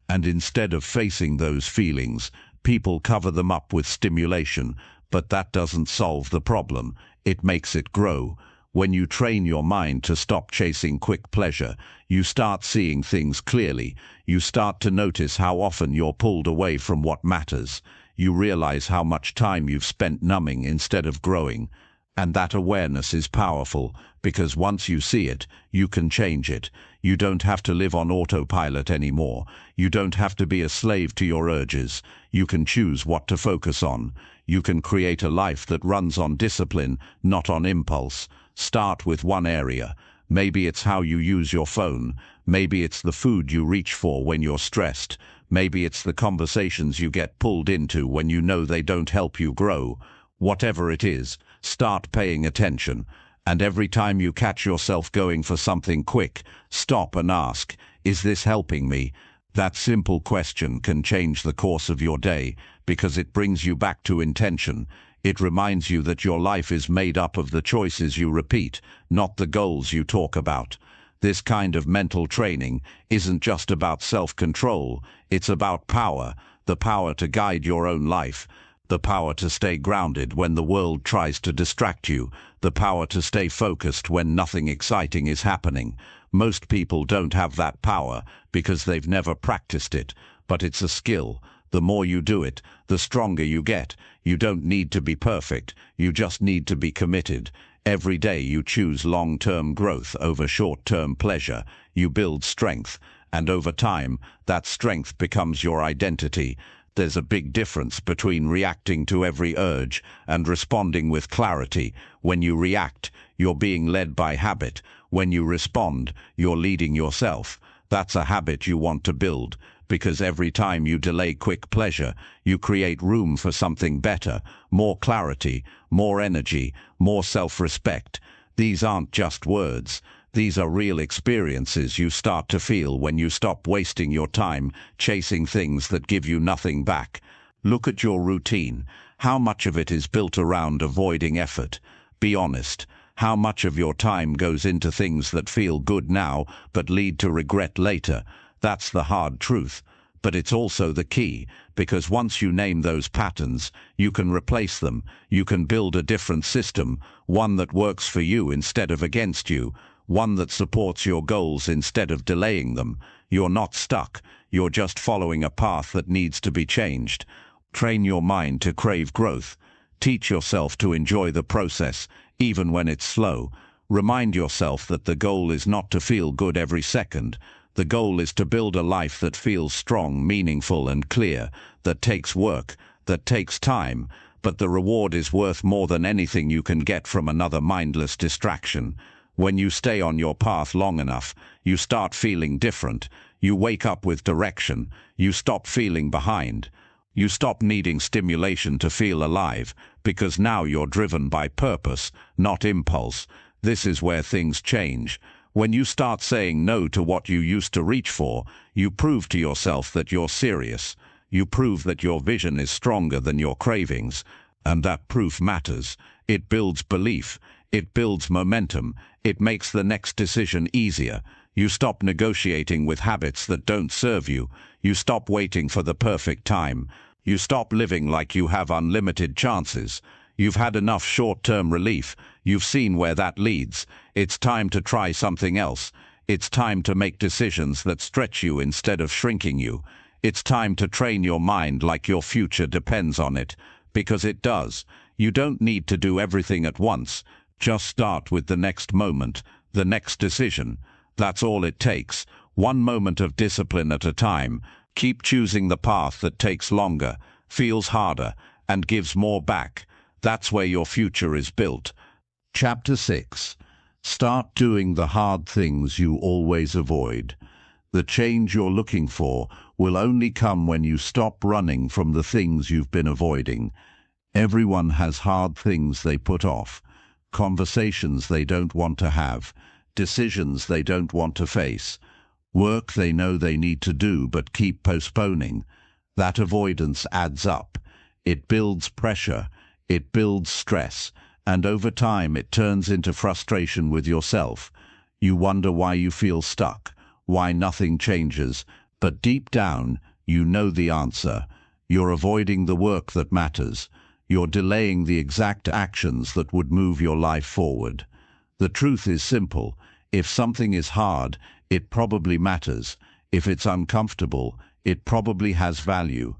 And instead of facing those feelings, people cover them up with stimulation. But that doesn't solve the problem. It makes it grow. When you train your mind to stop chasing quick pleasure, you start seeing things clearly. You start to notice how often you're pulled away from what matters. You realize how much time you've spent numbing instead of growing. And that awareness is powerful, because once you see it, you can change it. You don't have to live on autopilot anymore. You don't have to be a slave to your urges. You can choose what to focus on. You can create a life that runs on discipline, not on impulse. Start with one area. Maybe it's how you use your phone. Maybe it's the food you reach for when you're stressed. Maybe it's the conversations you get pulled into when you know they don't help you grow. Whatever it is, start paying attention. And every time you catch yourself going for something quick, stop and ask, is this helping me? That simple question can change the course of your day, because it brings you back to intention. It reminds you that your life is made up of the choices you repeat, not the goals you talk about. This kind of mental training isn't just about self-control, it's about power, the power to guide your own life. The power to stay grounded when the world tries to distract you. The power to stay focused when nothing exciting is happening. Most people don't have that power because they've never practiced it. But it's a skill. The more you do it, the stronger you get. You don't need to be perfect. You just need to be committed. Every day you choose long-term growth over short-term pleasure. You build strength. And over time, that strength becomes your identity. There's a big difference between reacting to every urge and responding with clarity. When you react, you're being led by habit. When you respond, you're leading yourself. That's a habit you want to build, because every time you delay quick pleasure, you create room for something better, more clarity, more energy, more self-respect. These aren't just words. These are real experiences you start to feel when you stop wasting your time chasing things that give you nothing back. Look at your routine. How much of it is built around avoiding effort? Be honest. How much of your time goes into things that feel good now but lead to regret later? That's the hard truth. But it's also the key, because once you name those patterns, you can replace them. You can build a different system, one that works for you instead of against you, one that supports your goals instead of delaying them. You're not stuck. You're just following a path that needs to be changed. Train your mind to crave growth. Teach yourself to enjoy the process, even when it's slow. Remind yourself that the goal is not to feel good every second. The goal is to build a life that feels strong, meaningful, and clear, that takes work, that takes time, but the reward is worth more than anything you can get from another mindless distraction. When you stay on your path long enough, you start feeling different. You wake up with direction. You stop feeling behind. You stop needing stimulation to feel alive, because now you're driven by purpose, not impulse. This is where things change. When you start saying no to what you used to reach for, you prove to yourself that you're serious. You prove that your vision is stronger than your cravings. And that proof matters. It builds belief. It builds momentum. It makes the next decision easier. You stop negotiating with habits that don't serve you. You stop waiting for the perfect time. You stop living like you have unlimited chances. You've had enough short-term relief. You've seen where that leads. It's time to try something else. It's time to make decisions that stretch you instead of shrinking you. It's time to train your mind like your future depends on it. Because it does. You don't need to do everything at once. Just start with the next moment, the next decision. That's all it takes. One moment of discipline at a time. Keep choosing the path that takes longer, feels harder, and gives more back. That's where your future is built. Chapter 6. Start doing the hard things you always avoid. The change you're looking for will only come when you stop running from the things you've been avoiding. Everyone has hard things they put off, conversations they don't want to have, decisions they don't want to face, work they know they need to do but keep postponing. That avoidance adds up. It builds pressure. It builds stress, and over time it turns into frustration with yourself. You wonder why you feel stuck, why nothing changes, but deep down, you know the answer. You're avoiding the work that matters. You're delaying the exact actions that would move your life forward. The truth is simple. If something is hard, it probably matters. If it's uncomfortable, it probably has value.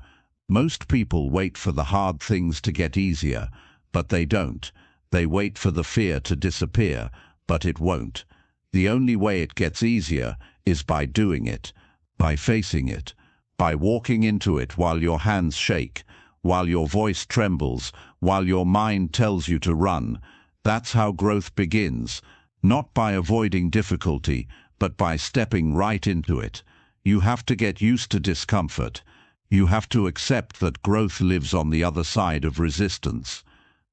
Most people wait for the hard things to get easier, but they don't. They wait for the fear to disappear, but it won't. The only way it gets easier is by doing it, by facing it, by walking into it while your hands shake, while your voice trembles, while your mind tells you to run. That's how growth begins, not by avoiding difficulty, but by stepping right into it. You have to get used to discomfort. You have to accept that growth lives on the other side of resistance.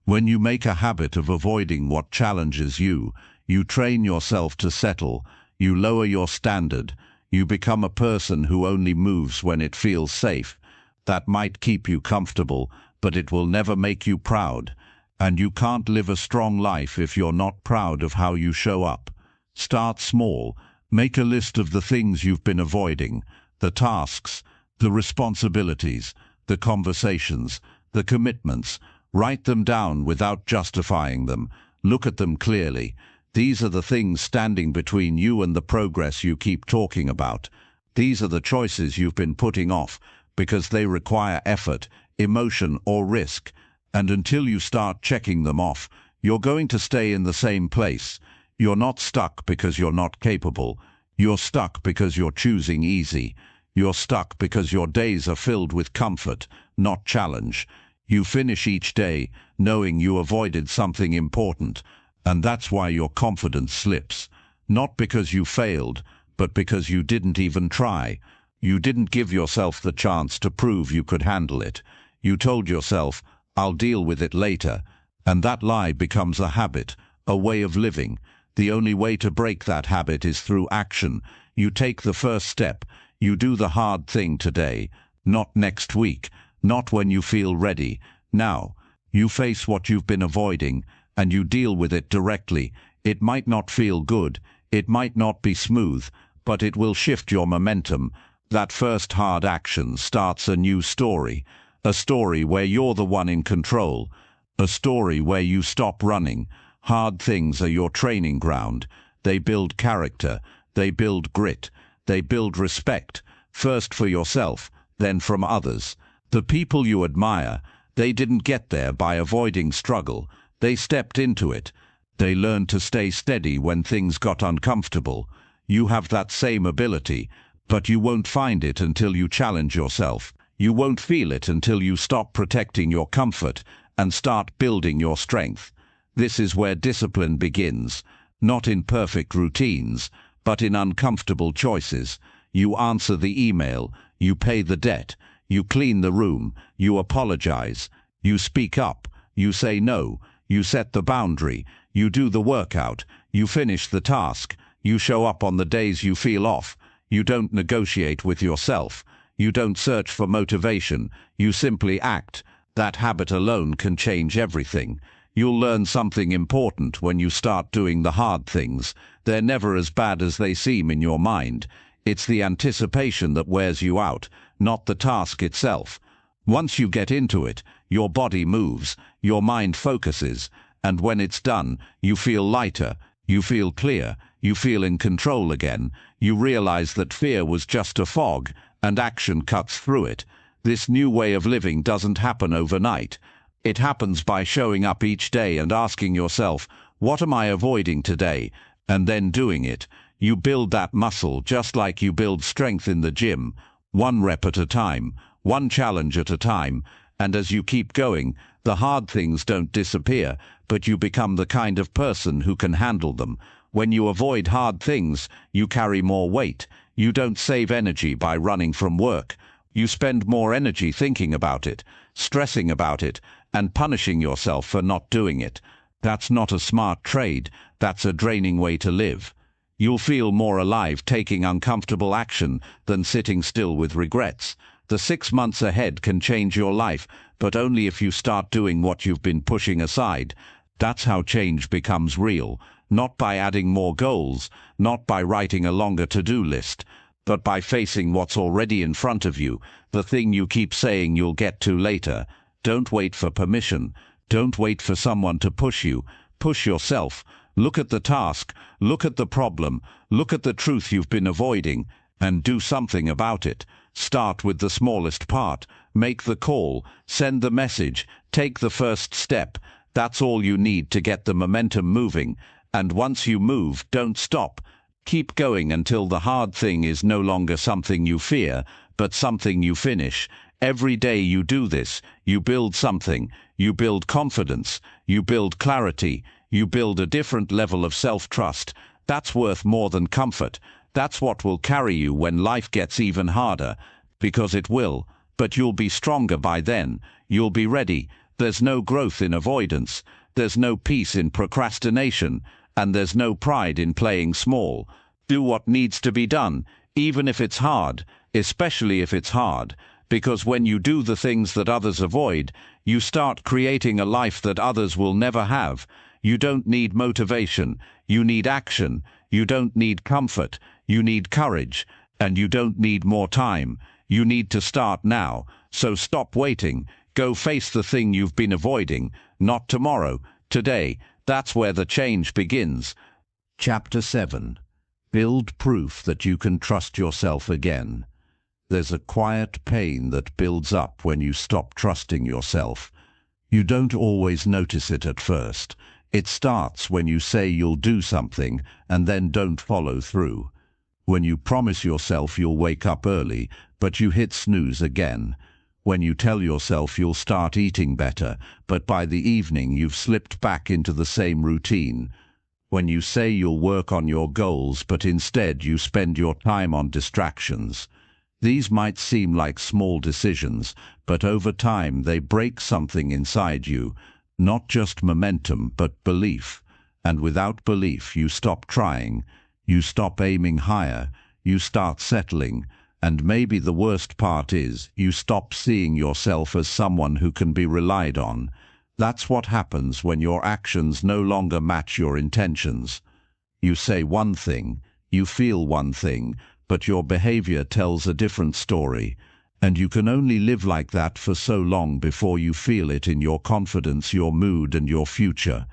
When you make a habit of avoiding what challenges you, you train yourself to settle, you lower your standard, you become a person who only moves when it feels safe. That might keep you comfortable, but it will never make you proud. And you can't live a strong life if you're not proud of how you show up. Start small. Make a list of the things you've been avoiding, the tasks, the responsibilities, the conversations, the commitments. Write them down without justifying them. Look at them clearly. These are the things standing between you and the progress you keep talking about. These are the choices you've been putting off because they require effort, emotion, or risk. And until you start checking them off, you're going to stay in the same place. You're not stuck because you're not capable. You're stuck because you're choosing easy. You're stuck because your days are filled with comfort, not challenge. You finish each day knowing you avoided something important, and that's why your confidence slips. Not because you failed, but because you didn't even try. You didn't give yourself the chance to prove you could handle it. You told yourself, "I'll deal with it later," and that lie becomes a habit, a way of living. The only way to break that habit is through action. You take the first step. You do the hard thing today, not next week, not when you feel ready, Now, you face what you've been avoiding, and you deal with it directly. It might not feel good, it might not be smooth, but it will shift your momentum. That first hard action starts a new story, a story where you're the one in control, a story where you stop running. Hard things are your training ground. They build character, they build grit, they build respect, first for yourself, then from others. The people you admire, they didn't get there by avoiding struggle. They stepped into it. They learned to stay steady when things got uncomfortable. You have that same ability, but you won't find it until you challenge yourself. You won't feel it until you stop protecting your comfort and start building your strength. This is where discipline begins, not in perfect routines, but in uncomfortable choices. You answer the email, you pay the debt, you clean the room, you apologize, you speak up, you say no, you set the boundary, you do the workout, you finish the task, you show up on the days you feel off, you don't negotiate with yourself, you don't search for motivation, you simply act. That habit alone can change everything. You'll learn something important when you start doing the hard things. They're never as bad as they seem in your mind. It's the anticipation that wears you out, not the task itself. Once you get into it, your body moves, your mind focuses, and when it's done, you feel lighter, you feel clear, you feel in control again. You realize that fear was just a fog, and action cuts through it. This new way of living doesn't happen overnight. It happens by showing up each day and asking yourself, what am I avoiding today? And then doing it. You build that muscle just like you build strength in the gym, one rep at a time, one challenge at a time, and as you keep going, the hard things don't disappear, but you become the kind of person who can handle them. When you avoid hard things, you carry more weight. You don't save energy by running from work. You spend more energy thinking about it, stressing about it, and punishing yourself for not doing it. That's not a smart trade, that's a draining way to live. You'll feel more alive taking uncomfortable action than sitting still with regrets. The 6 months ahead can change your life, but only if you start doing what you've been pushing aside. That's how change becomes real, not by adding more goals, not by writing a longer to-do list, but by facing what's already in front of you, the thing you keep saying you'll get to later. Don't wait for permission. Don't wait for someone to push you. Push yourself. Look at the task. Look at the problem. Look at the truth you've been avoiding, and do something about it. Start with the smallest part. Make the call. Send the message. Take the first step. That's all you need to get the momentum moving. And once you move, don't stop. Keep going until the hard thing is no longer something you fear, but something you finish. Every day you do this, you build something. You build confidence. You build clarity. You build a different level of self-trust. That's worth more than comfort. That's what will carry you when life gets even harder. Because it will. But you'll be stronger by then. You'll be ready. There's no growth in avoidance. There's no peace in procrastination. And there's no pride in playing small. Do what needs to be done, even if it's hard, especially if it's hard. Because when you do the things that others avoid, you start creating a life that others will never have. You don't need motivation. You need action. You don't need comfort. You need courage. And you don't need more time. You need to start now. So stop waiting. Go face the thing you've been avoiding. Not tomorrow. Today. That's where the change begins. Chapter 7. Build proof that you can trust yourself again. There's a quiet pain that builds up when you stop trusting yourself. You don't always notice it at first. It starts when you say you'll do something and then don't follow through. When you promise yourself you'll wake up early, but you hit snooze again. When you tell yourself you'll start eating better, but by the evening you've slipped back into the same routine. When you say you'll work on your goals, but instead you spend your time on distractions. These might seem like small decisions, but over time they break something inside you. Not just momentum, but belief. And without belief you stop trying. You stop aiming higher. You start settling. And maybe the worst part is you stop seeing yourself as someone who can be relied on. That's what happens when your actions no longer match your intentions. You say one thing, you feel one thing, but your behavior tells a different story. And you can only live like that for so long before you feel it in your confidence, your mood, and your future.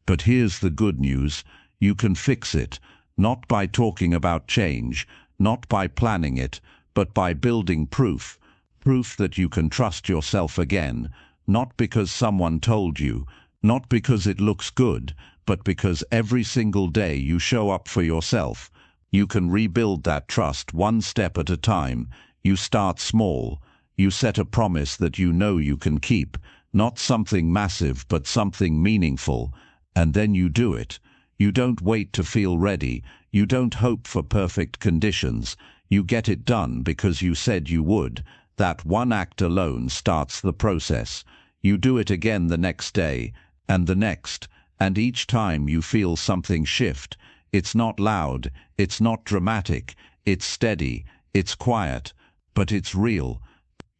But here's the good news. You can fix it, not by talking about change, not by planning it, but by building proof. Proof that you can trust yourself again, not because someone told you, not because it looks good, but because every single day you show up for yourself. You can rebuild that trust one step at a time. You start small. You set a promise that you know you can keep, not something massive but something meaningful, and then you do it. You don't wait to feel ready. You don't hope for perfect conditions. You get it done because you said you would. That one act alone starts the process. You do it again the next day, and the next, and each time you feel something shift. It's not loud, it's not dramatic, it's steady, it's quiet, but it's real.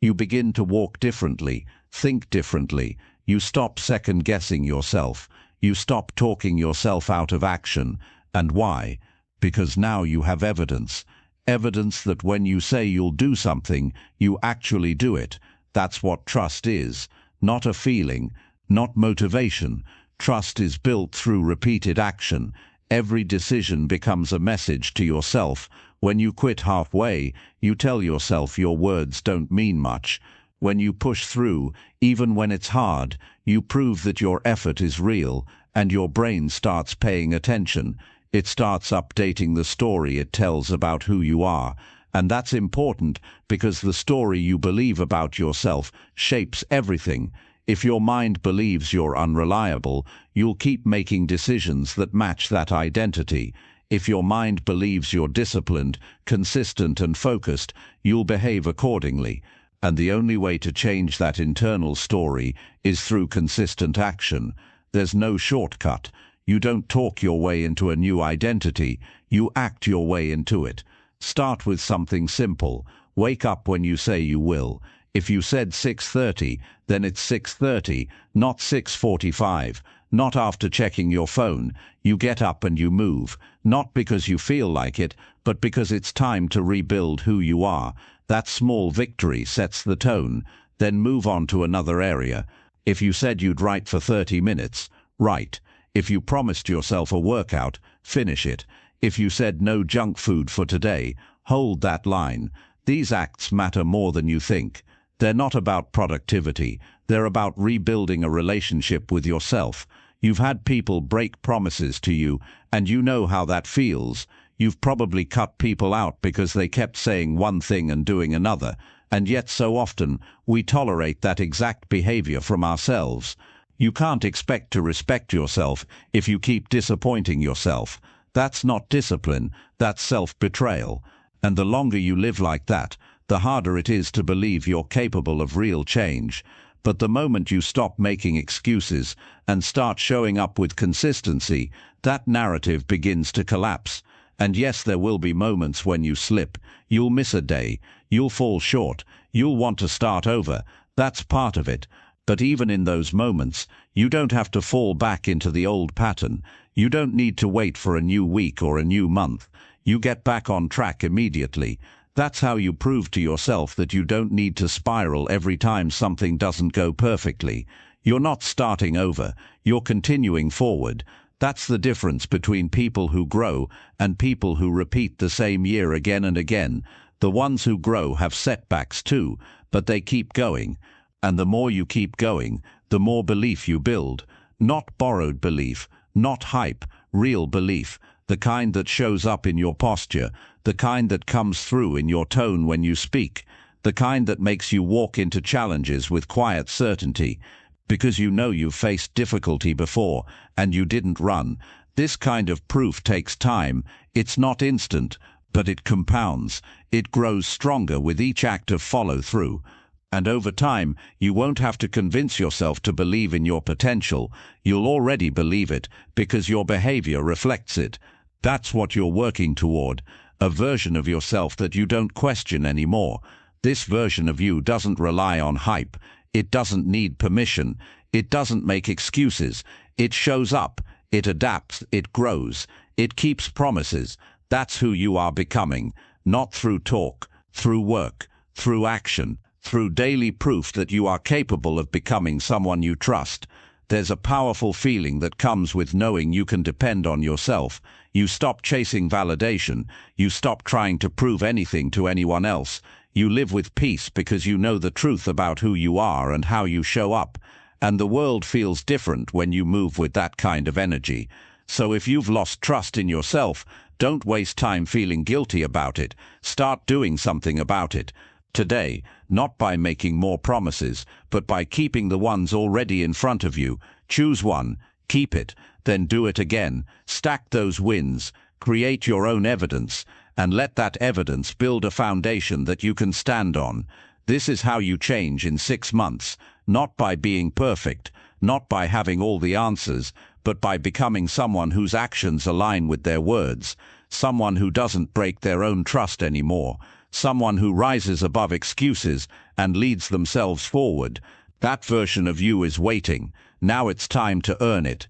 You begin to walk differently, think differently. You stop second-guessing yourself. You stop talking yourself out of action. And why? Because now you have evidence. Evidence that when you say you'll do something, you actually do it. That's what trust is. Not a feeling, not motivation. Trust is built through repeated action. Every decision becomes a message to yourself. When you quit halfway, you tell yourself your words don't mean much. When you push through, even when it's hard, you prove that your effort is real, and your brain starts paying attention. It starts updating the story it tells about who you are. And that's important because the story you believe about yourself shapes everything. If your mind believes you're unreliable, you'll keep making decisions that match that identity. If your mind believes you're disciplined, consistent, and focused, you'll behave accordingly. And the only way to change that internal story is through consistent action. There's no shortcut. You don't talk your way into a new identity. You act your way into it. Start with something simple. Wake up when you say you will. If you said 6:30, then it's 6:30, not 6:45. Not after checking your phone. You get up and you move, not because you feel like it, but because it's time to rebuild who you are. That small victory sets the tone. Then move on to another area. If you said you'd write for 30 minutes, write. If you promised yourself a workout, finish it. If you said no junk food for today, hold that line. These acts matter more than you think. They're not about productivity. They're about rebuilding a relationship with yourself. You've had people break promises to you, and you know how that feels. You've probably cut people out because they kept saying one thing and doing another, and yet so often we tolerate that exact behavior from ourselves. You can't expect to respect yourself if you keep disappointing yourself. That's not discipline, that's self-betrayal. And the longer you live like that, the harder it is to believe you're capable of real change. But the moment you stop making excuses and start showing up with consistency, that narrative begins to collapse. And yes, there will be moments when you slip. You'll miss a day. You'll fall short. You'll want to start over. That's part of it. But even in those moments, you don't have to fall back into the old pattern. You don't need to wait for a new week or a new month. You get back on track immediately. That's how you prove to yourself that you don't need to spiral every time something doesn't go perfectly. You're not starting over. You're continuing forward. That's the difference between people who grow and people who repeat the same year again and again. The ones who grow have setbacks too, but they keep going. And the more you keep going, the more belief you build. Not borrowed belief, not hype, real belief. The kind that shows up in your posture, the kind that comes through in your tone when you speak, the kind that makes you walk into challenges with quiet certainty, because you know you've faced difficulty before and you didn't run. This kind of proof takes time. It's not instant, but it compounds. It grows stronger with each act of follow-through. And over time, you won't have to convince yourself to believe in your potential. You'll already believe it because your behavior reflects it. That's what you're working toward. a version of yourself that you don't question anymore. This version of you doesn't rely on hype. It doesn't need permission. It doesn't make excuses. It shows up. It adapts. It grows. It keeps promises. That's who you are becoming, not through talk, through work, through action, through daily proof that you are capable of becoming someone you trust. There's a powerful feeling that comes with knowing you can depend on yourself. You stop chasing validation. You stop trying to prove anything to anyone else. You live with peace because you know the truth about who you are and how you show up. And the world feels different when you move with that kind of energy. So if you've lost trust in yourself, don't waste time feeling guilty about it. Start doing something about it. Today, not by making more promises, but by keeping the ones already in front of you. Choose one, keep it, then do it again. Stack those wins, create your own evidence, and let that evidence build a foundation that you can stand on. This is how you change in 6 months, not by being perfect, not by having all the answers, but by becoming someone whose actions align with their words, someone who doesn't break their own trust anymore, someone who rises above excuses and leads themselves forward. That version of you is waiting. Now it's time to earn it.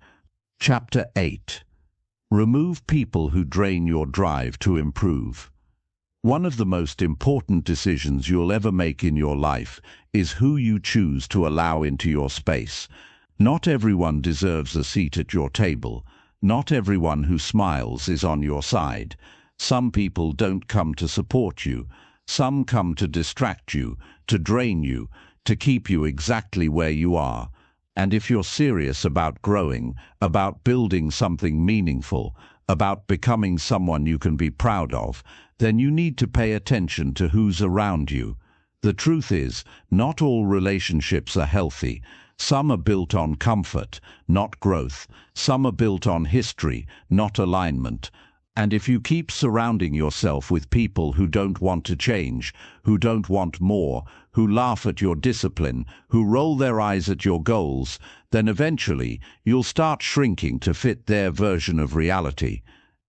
Chapter 8. Remove people who drain your drive to improve. One of the most important decisions you'll ever make in your life is who you choose to allow into your space. Not everyone deserves a seat at your table. Not everyone who smiles is on your side. Some people don't come to support you. Some come to distract you, to drain you, to keep you exactly where you are. And if you're serious about growing, about building something meaningful, about becoming someone you can be proud of, then you need to pay attention to who's around you. The truth is, not all relationships are healthy. Some are built on comfort, not growth. Some are built on history, not alignment. And if you keep surrounding yourself with people who don't want to change, who don't want more, who laugh at your discipline, who roll their eyes at your goals, then eventually you'll start shrinking to fit their version of reality.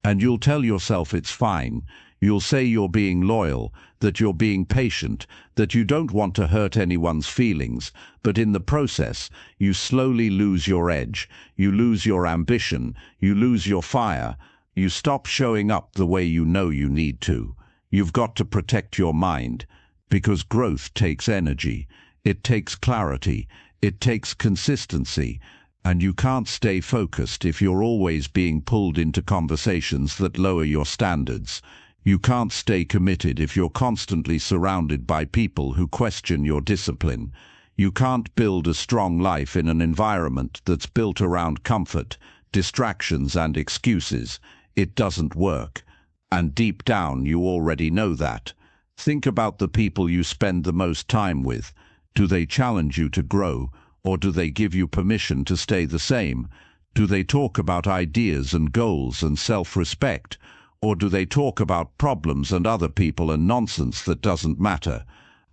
And you'll tell yourself it's fine. You'll say you're being loyal, that you're being patient, that you don't want to hurt anyone's feelings, but in the process, you slowly lose your edge, you lose your ambition, you lose your fire. You stop showing up the way you know you need to. You've got to protect your mind, because growth takes energy, it takes clarity, it takes consistency, and you can't stay focused if you're always being pulled into conversations that lower your standards. You can't stay committed if you're constantly surrounded by people who question your discipline. You can't build a strong life in an environment that's built around comfort, distractions, and excuses. It doesn't work. And deep down, you already know that. Think about the people you spend the most time with. Do they challenge you to grow, or do they give you permission to stay the same? Do they talk about ideas and goals and self-respect, or do they talk about problems and other people and nonsense that doesn't matter?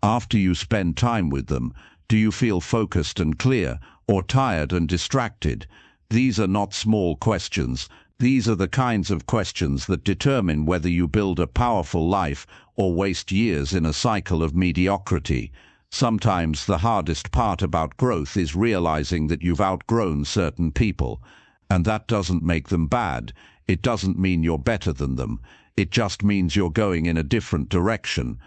After you spend time with them, do you feel focused and clear, or tired and distracted? These are not small questions. These are the kinds of questions that determine whether you build a powerful life or waste years in a cycle of mediocrity. Sometimes the hardest part about growth is realizing that you've outgrown certain people. And that doesn't make them bad. It doesn't mean you're better than them. It just means you're going in a different direction.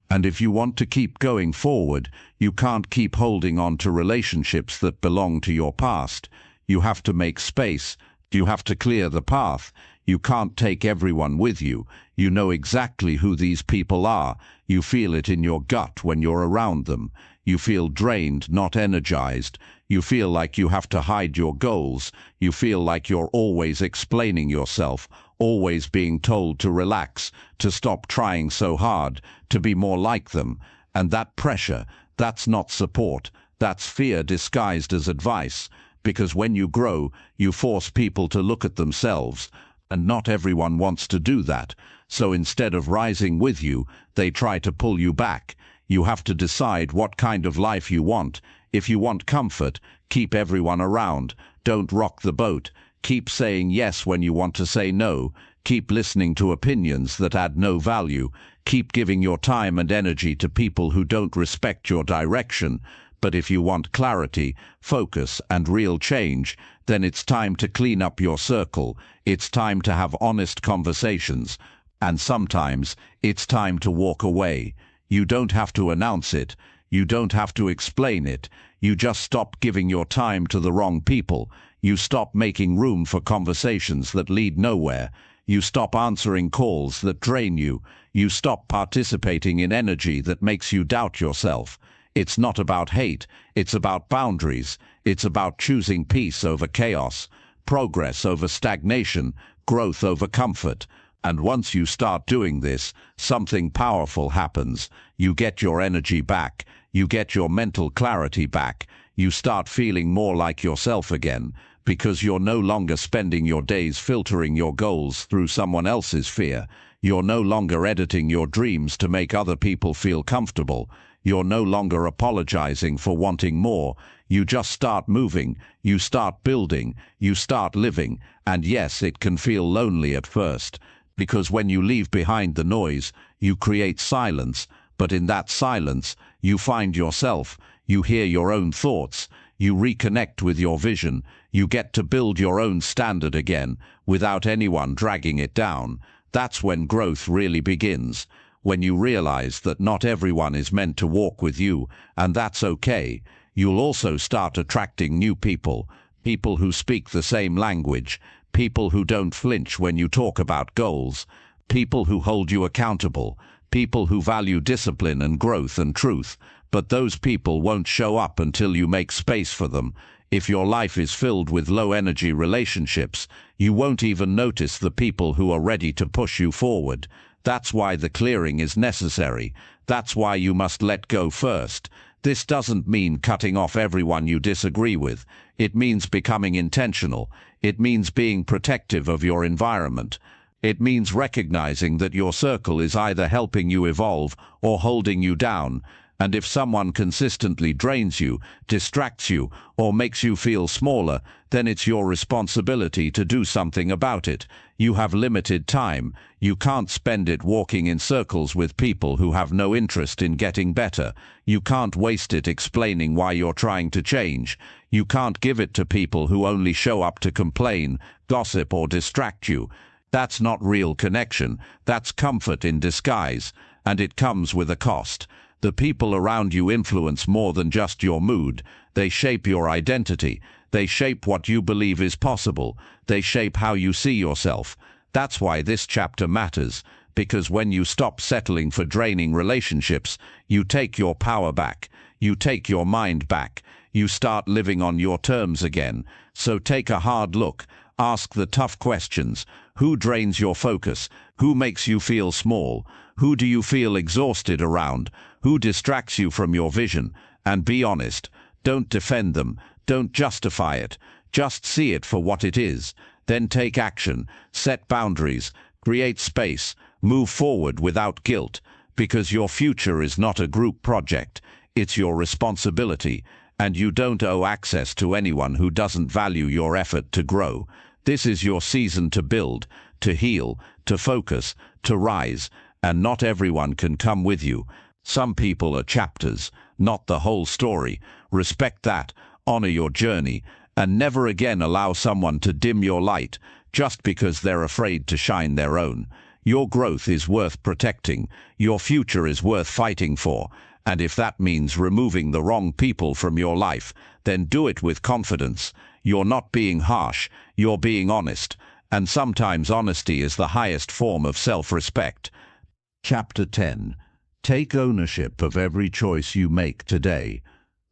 And if you want to keep going forward, you can't keep holding on to relationships that belong to your past. You have to make space. You have to clear the path. You can't take everyone with you. You know exactly who these people are. You feel it in your gut when you're around them. You feel drained, not energized. You feel like you have to hide your goals. You feel like you're always explaining yourself, always being told to relax, to stop trying so hard, to be more like them. And that pressure, that's not support. That's fear disguised as advice. Because when you grow, you force people to look at themselves, and not everyone wants to do that. So instead of rising with you, they try to pull you back. You have to decide what kind of life you want. If you want comfort, keep everyone around. Don't rock the boat. Keep saying yes when you want to say no. Keep listening to opinions that add no value. Keep giving your time and energy to people who don't respect your direction. But if you want clarity, focus, and real change, then it's time to clean up your circle. It's time to have honest conversations. And sometimes it's time to walk away. You don't have to announce it. You don't have to explain it. You just stop giving your time to the wrong people. You stop making room for conversations that lead nowhere. You stop answering calls that drain you. You stop participating in energy that makes you doubt yourself. It's not about hate. It's about boundaries. It's about choosing peace over chaos, progress over stagnation, growth over comfort. And once you start doing this, something powerful happens. You get your energy back. You get your mental clarity back. You start feeling more like yourself again, because you're no longer spending your days filtering your goals through someone else's fear. You're no longer editing your dreams to make other people feel comfortable. You're no longer apologizing for wanting more. You just start moving. You start building. You start living. And yes, it can feel lonely at first, because when you leave behind the noise, you create silence. But in that silence, you find yourself. You hear your own thoughts. You reconnect with your vision. You get to build your own standard again, without anyone dragging it down. That's when growth really begins. When you realize that not everyone is meant to walk with you, and that's okay. You'll also start attracting new people, people who speak the same language, people who don't flinch when you talk about goals, people who hold you accountable, people who value discipline and growth and truth. But those people won't show up until you make space for them. If your life is filled with low-energy relationships, you won't even notice the people who are ready to push you forward. That's why the clearing is necessary. That's why you must let go first. This doesn't mean cutting off everyone you disagree with. It means becoming intentional. It means being protective of your environment. It means recognizing that your circle is either helping you evolve or holding you down. And if someone consistently drains you, distracts you, or makes you feel smaller, then it's your responsibility to do something about it. You have limited time. You can't spend it walking in circles with people who have no interest in getting better. You can't waste it explaining why you're trying to change. You can't give it to people who only show up to complain, gossip, or distract you. That's not real connection. That's comfort in disguise, and it comes with a cost. The people around you influence more than just your mood. They shape your identity. They shape what you believe is possible. They shape how you see yourself. That's why this chapter matters, because when you stop settling for draining relationships, you take your power back. You take your mind back. You start living on your terms again. So take a hard look. Ask the tough questions. Who drains your focus? Who makes you feel small? Who do you feel exhausted around? Who distracts you from your vision? And be honest. Don't defend them. Don't justify it. Just see it for what it is. Then take action. Set boundaries. Create space. Move forward without guilt. Because your future is not a group project. It's your responsibility. And you don't owe access to anyone who doesn't value your effort to grow. This is your season to build, to heal, to focus, to rise. And not everyone can come with you. Some people are chapters, not the whole story. Respect that, honor your journey, and never again allow someone to dim your light just because they're afraid to shine their own. Your growth is worth protecting. Your future is worth fighting for. And if that means removing the wrong people from your life, then do it with confidence. You're not being harsh, you're being honest. And sometimes honesty is the highest form of self-respect. Chapter 10. Take ownership of every choice you make today.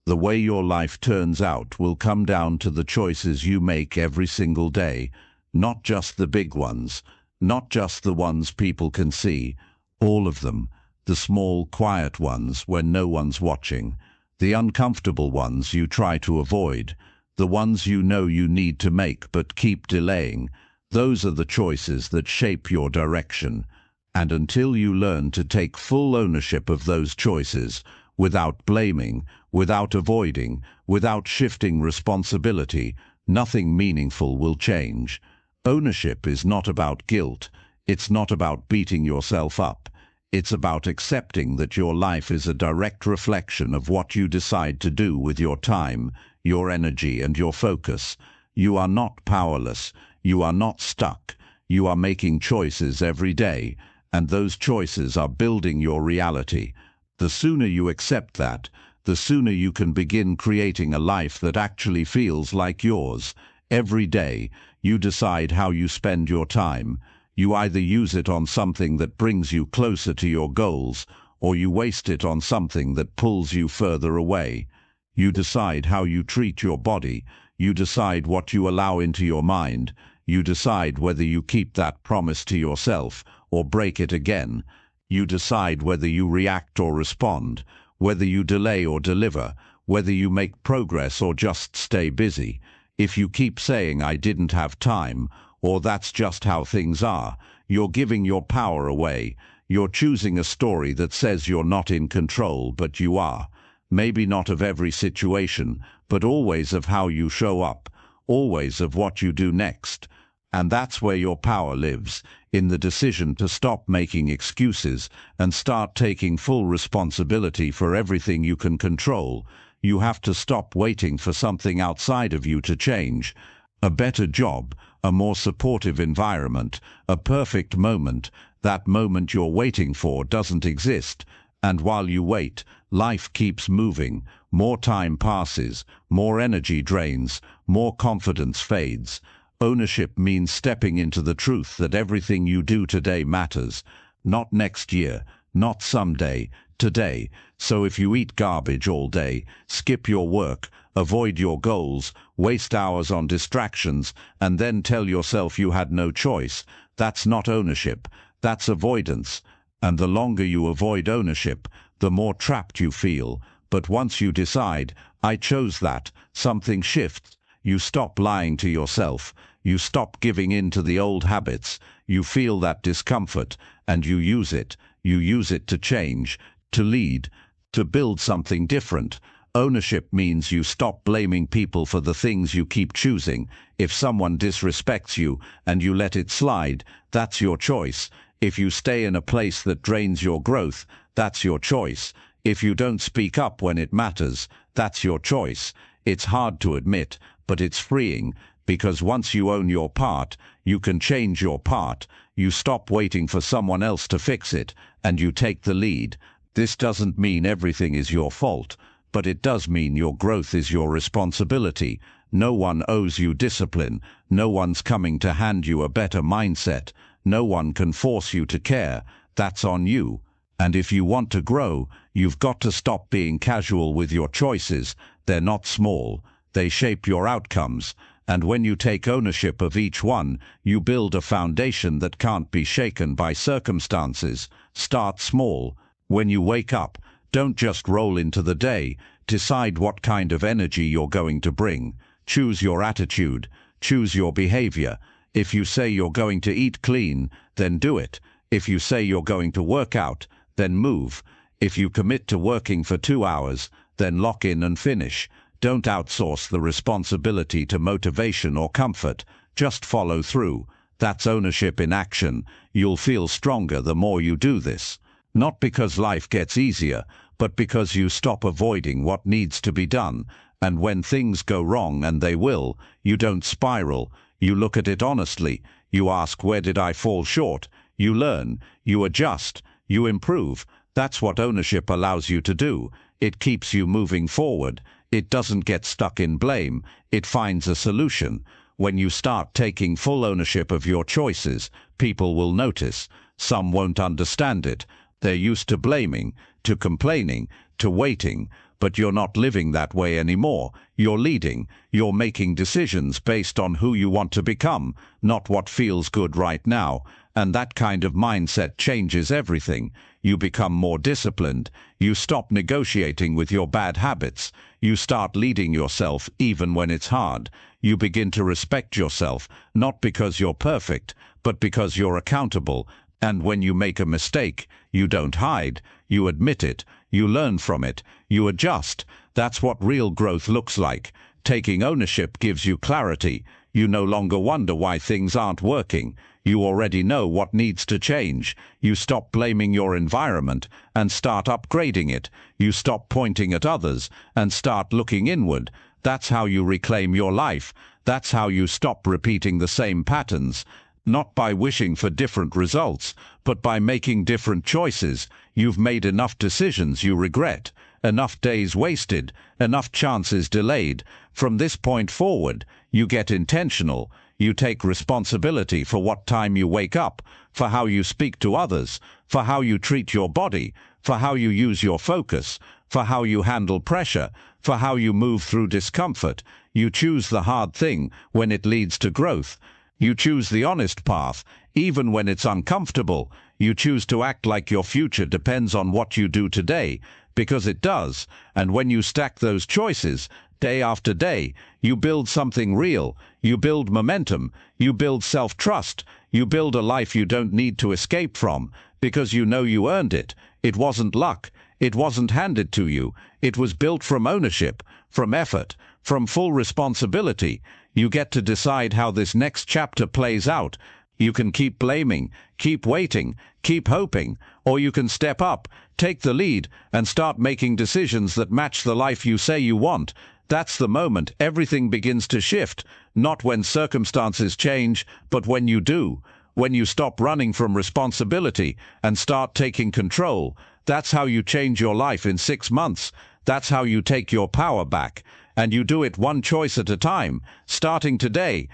The way your life turns out will come down to the choices you make every single day, not just the big ones, not just the ones people can see, all of them, the small, quiet ones when no one's watching, the uncomfortable ones you try to avoid, the ones you know you need to make but keep delaying. Those are the choices that shape your direction. And until you learn to take full ownership of those choices, without blaming, without avoiding, without shifting responsibility, nothing meaningful will change. Ownership is not about guilt. It's not about beating yourself up. It's about accepting that your life is a direct reflection of what you decide to do with your time, your energy, and your focus. You are not powerless. You are not stuck. You are making choices every day, and those choices are building your reality. The sooner you accept that, the sooner you can begin creating a life that actually feels like yours. Every day, you decide how you spend your time. You either use it on something that brings you closer to your goals, or you waste it on something that pulls you further away. You decide how you treat your body. You decide what you allow into your mind. You decide whether you keep that promise to yourself or break it again. You decide whether you react or respond, whether you delay or deliver, whether you make progress or just stay busy. If you keep saying, "I didn't have time," or "that's just how things are," you're giving your power away. You're choosing a story that says you're not in control, but you are. Maybe not of every situation, but always of how you show up, always of what you do next. And that's where your power lives, in the decision to stop making excuses and start taking full responsibility for everything you can control. You have to stop waiting for something outside of you to change. A better job, a more supportive environment, a perfect moment. That moment you're waiting for doesn't exist. And while you wait, life keeps moving. More time passes, more energy drains, more confidence fades. Ownership means stepping into the truth that everything you do today matters. Not next year, not someday, today. So if you eat garbage all day, skip your work, avoid your goals, waste hours on distractions, and then tell yourself you had no choice, that's not ownership, that's avoidance. And the longer you avoid ownership, the more trapped you feel. But once you decide, "I chose that," something shifts. You stop lying to yourself. You stop giving in to the old habits. You feel that discomfort, and you use it. You use it to change, to lead, to build something different. Ownership means you stop blaming people for the things you keep choosing. If someone disrespects you and you let it slide, that's your choice. If you stay in a place that drains your growth, that's your choice. If you don't speak up when it matters, that's your choice. It's hard to admit, but it's freeing, because once you own your part, you can change your part. You stop waiting for someone else to fix it, and you take the lead. This doesn't mean everything is your fault, but it does mean your growth is your responsibility. No one owes you discipline. No one's coming to hand you a better mindset. No one can force you to care. That's on you. And if you want to grow, you've got to stop being casual with your choices. They're not small. They shape your outcomes. And when you take ownership of each one, you build a foundation that can't be shaken by circumstances. Start small. When you wake up, don't just roll into the day. Decide what kind of energy you're going to bring. Choose your attitude. Choose your behavior. If you say you're going to eat clean, then do it. If you say you're going to work out, then move. If you commit to working for 2 hours, then lock in and finish. Don't outsource the responsibility to motivation or comfort. Just follow through. That's ownership in action. You'll feel stronger the more you do this. Not because life gets easier, but because you stop avoiding what needs to be done. And when things go wrong, and they will, you don't spiral. You look at it honestly. You ask, where did I fall short? You learn. You adjust. You improve. That's what ownership allows you to do. It keeps you moving forward. It doesn't get stuck in blame. It finds a solution. When you start taking full ownership of your choices, people will notice. Some won't understand it. They're used to blaming, to complaining, to waiting. But you're not living that way anymore. You're leading. You're making decisions based on who you want to become, not what feels good right now. And that kind of mindset changes everything. You become more disciplined. You stop negotiating with your bad habits. You start leading yourself even when it's hard. You begin to respect yourself, not because you're perfect, but because you're accountable. And when you make a mistake, you don't hide. You admit it. You learn from it. You adjust. That's what real growth looks like. Taking ownership gives you clarity. You no longer wonder why things aren't working. You already know what needs to change. You stop blaming your environment and start upgrading it. You stop pointing at others and start looking inward. That's how you reclaim your life. That's how you stop repeating the same patterns. Not by wishing for different results, but by making different choices. You've made enough decisions you regret, enough days wasted, enough chances delayed. From this point forward, you get intentional. You take responsibility for what time you wake up, for how you speak to others, for how you treat your body, for how you use your focus, for how you handle pressure, for how you move through discomfort. You choose the hard thing when it leads to growth. You choose the honest path, even when it's uncomfortable. You choose to act like your future depends on what you do today, because it does. And when you stack those choices, day after day, you build something real. You build momentum. You build self-trust. You build a life you don't need to escape from, because you know you earned it. It wasn't luck. It wasn't handed to you. It was built from ownership, from effort, from full responsibility. You get to decide how this next chapter plays out. You can keep blaming, keep waiting, keep hoping, or you can step up, take the lead, and start making decisions that match the life you say you want. That's the moment everything begins to shift, not when circumstances change, but when you do. When you stop running from responsibility and start taking control. That's how you change your life in 6 months. That's how you take your power back. And you do it one choice at a time, starting today.